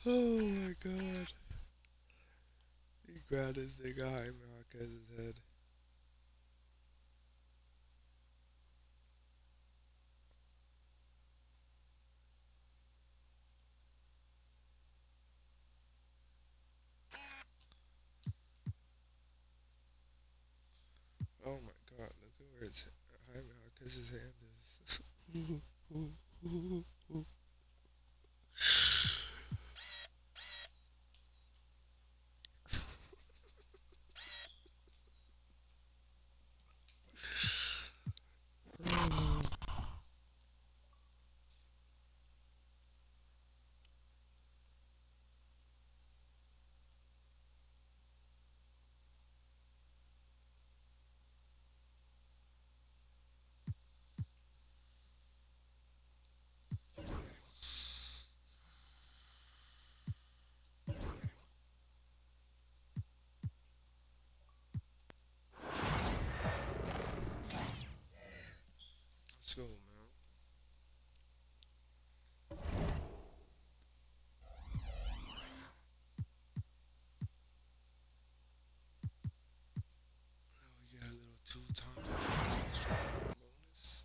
Oh my God. He grabbed his nigga Jaime Marquez's head. Oh my God, look at where it's Jaime Marquez's hand is. Let's go, man. Now we got a little two-time bonus.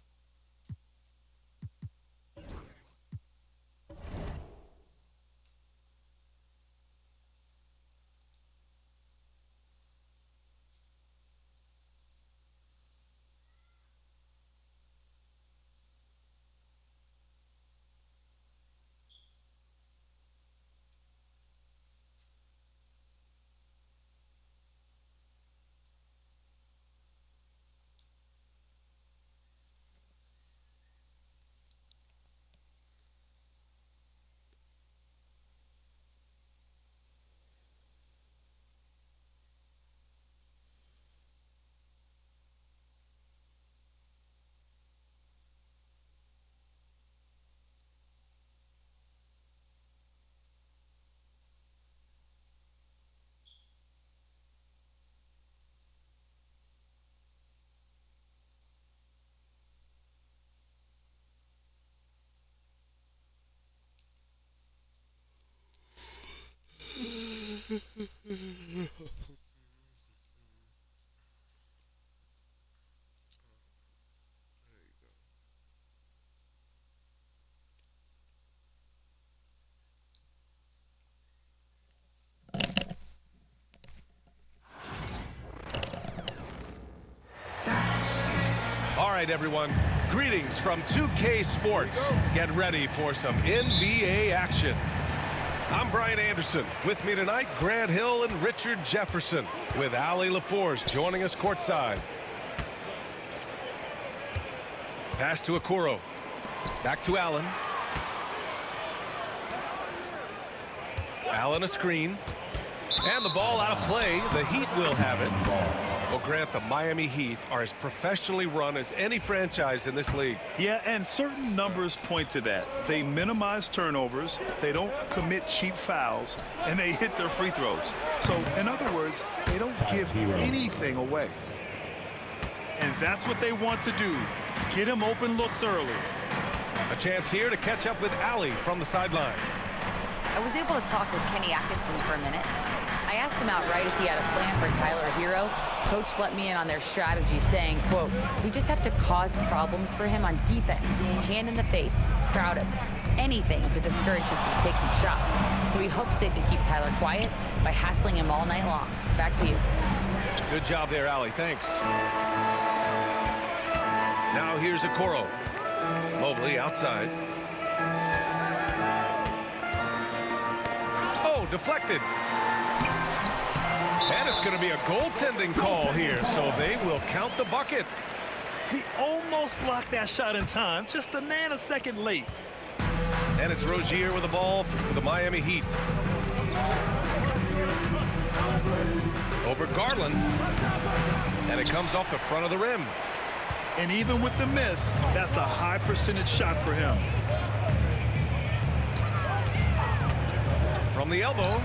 All right, everyone. Greetings from 2K Sports. Get ready for some NBA action. I'm Brian Anderson. With me tonight, Grant Hill and Richard Jefferson, with Ali LaForce joining us courtside. Pass to Okoro. Back to Allen. Allen a screen. And the ball out of play. The Heat will have it. Well, Grant, the Miami Heat are as professionally run as any franchise in this league. Yeah, and certain numbers point to that. They minimize turnovers, they don't commit cheap fouls, and they hit their free throws. So, in other words, they don't give anything away. And that's what they want to do. Get him open looks early. A chance here to catch up with Ali from the sideline. I was able to talk with Kenny Atkinson for a minute. I asked him outright if he had a plan for Tyler Hero. Coach let me in on their strategy, saying, quote, "We just have to cause problems for him on defense, hand in the face, crowd him, anything to discourage him from taking shots." So he hopes they can keep Tyler quiet by hassling him all night long. Back to you. Good job there, Ali. Thanks. Now here's Okoro. Mobley outside. Oh, deflected. And it's going to be a goaltending call here, so they will count the bucket. He almost blocked that shot in time, just a nanosecond late. And it's Rozier with the ball for the Miami Heat. Over Garland. And it comes off the front of the rim. And even with the miss, that's a high percentage shot for him. From the elbow.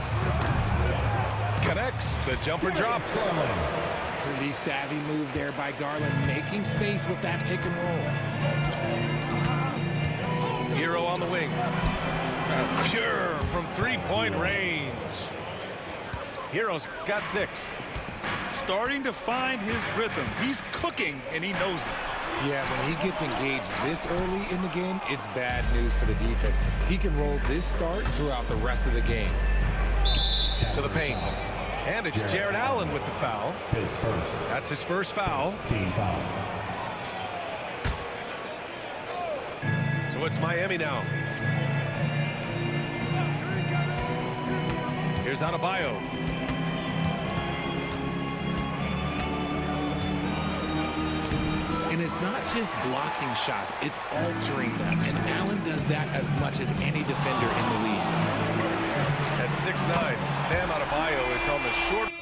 Connects. The jumper drop. Pretty savvy move there by Garland, making space with that pick and roll. Hero on the wing. Pure from three-point range. Hero's got 6. Starting to find his rhythm. He's cooking, and he knows it. Yeah, when he gets engaged this early in the game, it's bad news for the defense. He can roll this start throughout the rest of the game. To the paint. And it's Jared Allen with the foul. His first. That's his first foul. Team foul. So it's Miami now. Here's Adebayo. And it's not just blocking shots, it's altering them. And Allen does that as much as any defender in the league. At 6'9", Bam Adebayo is on the shorter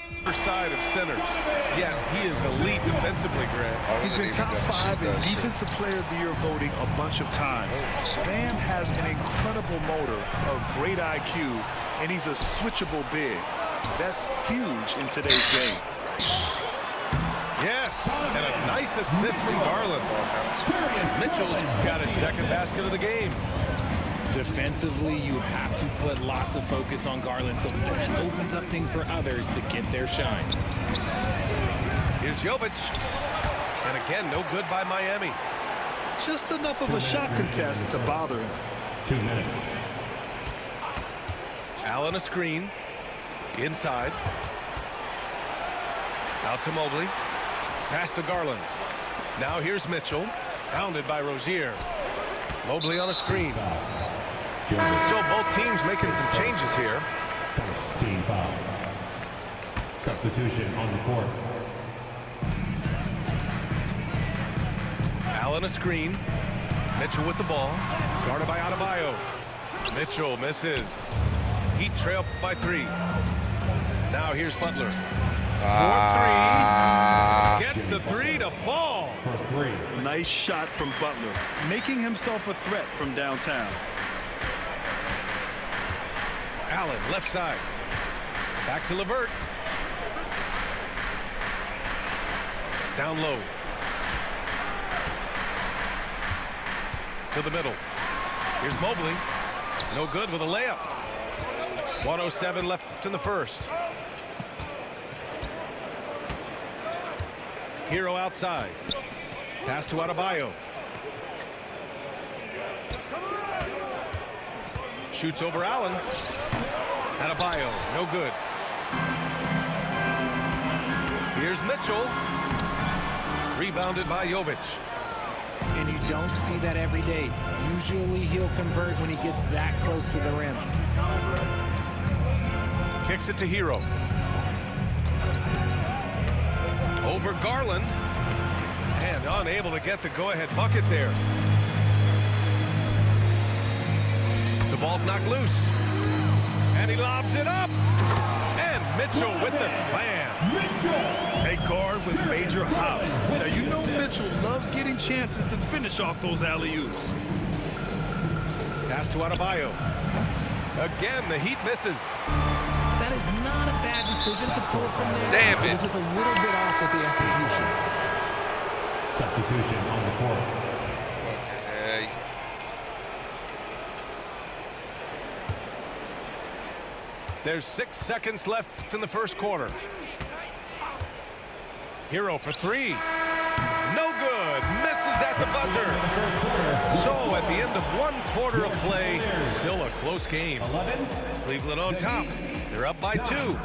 side of centers. Yet he is elite defensively, Grant. He's been top 5 in Defensive Player of the Year voting a bunch of times. Bam has an incredible motor, a great IQ, and he's a switchable big. That's huge in today's game. Yes, and a nice assist from Garland. Mitchell's got his second basket of the game. Defensively, you have to put lots of focus on Garland, so that opens up things for others to get their shine. Here's Jovic. And again, no good by Miami. Just enough of a shot contest to bother him. 2 minutes. Allen a screen. Inside. Out to Mobley. Pass to Garland. Now here's Mitchell. Pounded by Rozier. Mobley on a screen. So both teams making some changes here. First team foul. Substitution on the court. Allen a screen. Mitchell with the ball. Guarded by Adebayo. Mitchell misses. Heat trail by 3. Now here's Butler. 4-3. Gets the 3 to fall. For 3. Nice shot from Butler, making himself a threat from downtown. Allen left side. Back to LeVert. Down low. To the middle. Here's Mobley. No good with a layup. 1:07 left in the first. Hero outside. Pass to Adebayo. Shoots over Allen. Adebayo, no good. Here's Mitchell. Rebounded by Jovic. And you don't see that every day. Usually he'll convert when he gets that close to the rim. Kicks it to Hero. Over Garland. And unable to get the go-ahead bucket there. The ball's knocked loose. And he lobs it up. And Mitchell with the slam. A guard with major hops. Now, you know Mitchell loves getting chances to finish off those alley-oops. Pass to Adebayo. Again, the Heat misses. That is not a bad decision to pull from there. Damn it. It's just a little bit off with the execution. Substitution on the court. Fucking hey. There's 6 seconds left in the first quarter. Hero for 3. No good. Misses at the buzzer. So at the end of 1 quarter of play, still a close game. Cleveland on top. They're up by 2.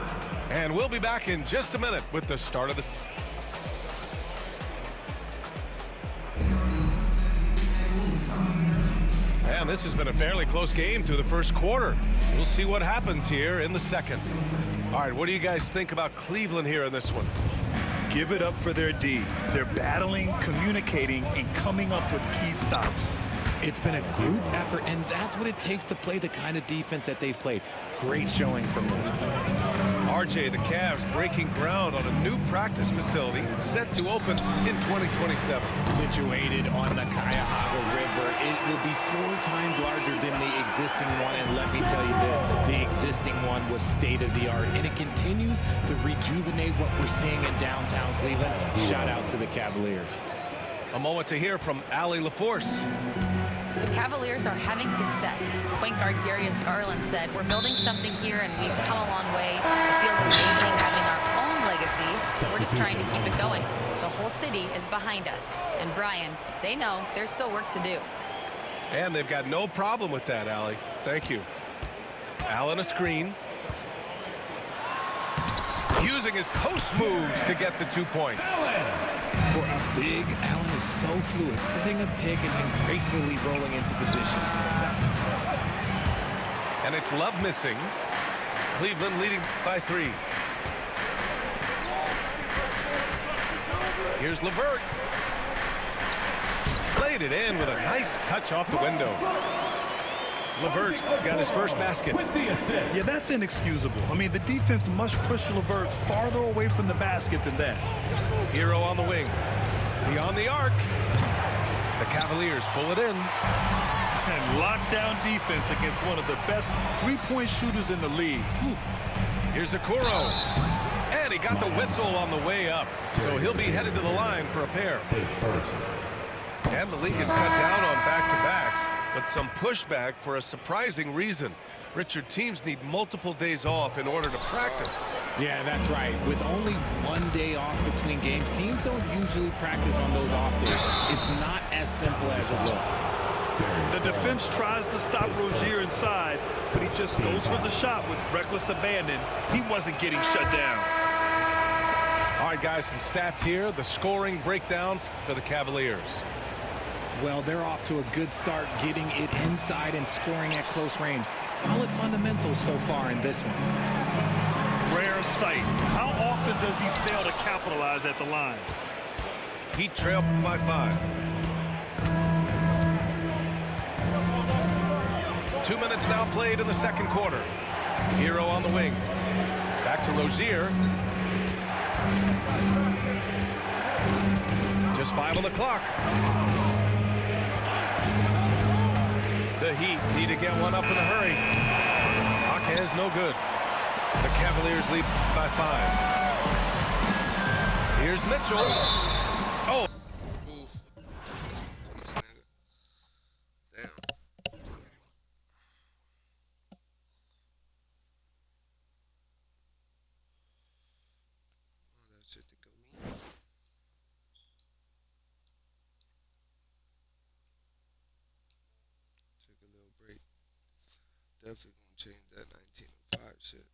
And we'll be back in just a minute with the start of the... And this has been a fairly close game through the first quarter. We'll see what happens here in the second. All right, what do you guys think about Cleveland here in this one? Give it up for their D. They're battling, communicating, and coming up with key stops. It's been a group effort, and that's what it takes to play the kind of defense that they've played. Great showing from them. RJ, the Cavs breaking ground on a new practice facility set to open in 2027. Situated on the Cuyahoga River, it will be 4 times larger than the existing one. And let me tell you this, the existing one was state-of-the-art, and it continues to rejuvenate what we're seeing in downtown Cleveland. Shout out to the Cavaliers. A moment to hear from Allie LaForce. The Cavaliers are having success. Point guard Darius Garland said, "We're building something here and we've come a long way. It feels amazing having our own legacy. We're just trying to keep it going. The whole city is behind us." And Brian, they know there's still work to do. And they've got no problem with that, Allie. Thank you. Allen a screen. Using his post moves to get the 2 points. For a big, Allen is so fluid, setting a pick and then gracefully rolling into position. And it's Love missing. Cleveland leading by 3. Here's LeVert. Played it in with a nice touch off the window. LeVert got his first basket. Yeah, that's inexcusable. I mean, the defense must push LeVert farther away from the basket than that. Hero on the wing. Beyond the arc. The Cavaliers pull it in. And lockdown defense against one of the best three-point shooters in the league. Here's Okoro. And he got the whistle on the way up. So he'll be headed to the line for a pair. And the league has cut down on back-to-backs, but some pushback for a surprising reason. Richard, teams need multiple days off in order to practice. Yeah, that's right. With only 1 day off between games, teams don't usually practice on those off days. It's not as simple as it looks. The defense tries to stop Rozier inside, but he just goes for the shot with reckless abandon. He wasn't getting shut down. All right, guys, some stats here. The scoring breakdown for the Cavaliers. Well, they're off to a good start getting it inside and scoring at close range. Solid fundamentals so far in this one. Rare sight. How often does he fail to capitalize at the line? Heat trail by 5. 2 minutes now played in the second quarter. Hero on the wing. Back to Rozier. Just 5 on the clock. The Heat need to get one up in a hurry. Akez no good. The Cavaliers lead by 5. Here's Mitchell. Oh. Damn. Oh, that shit to go in. Took a little break. Definitely gonna change that 1905 shit.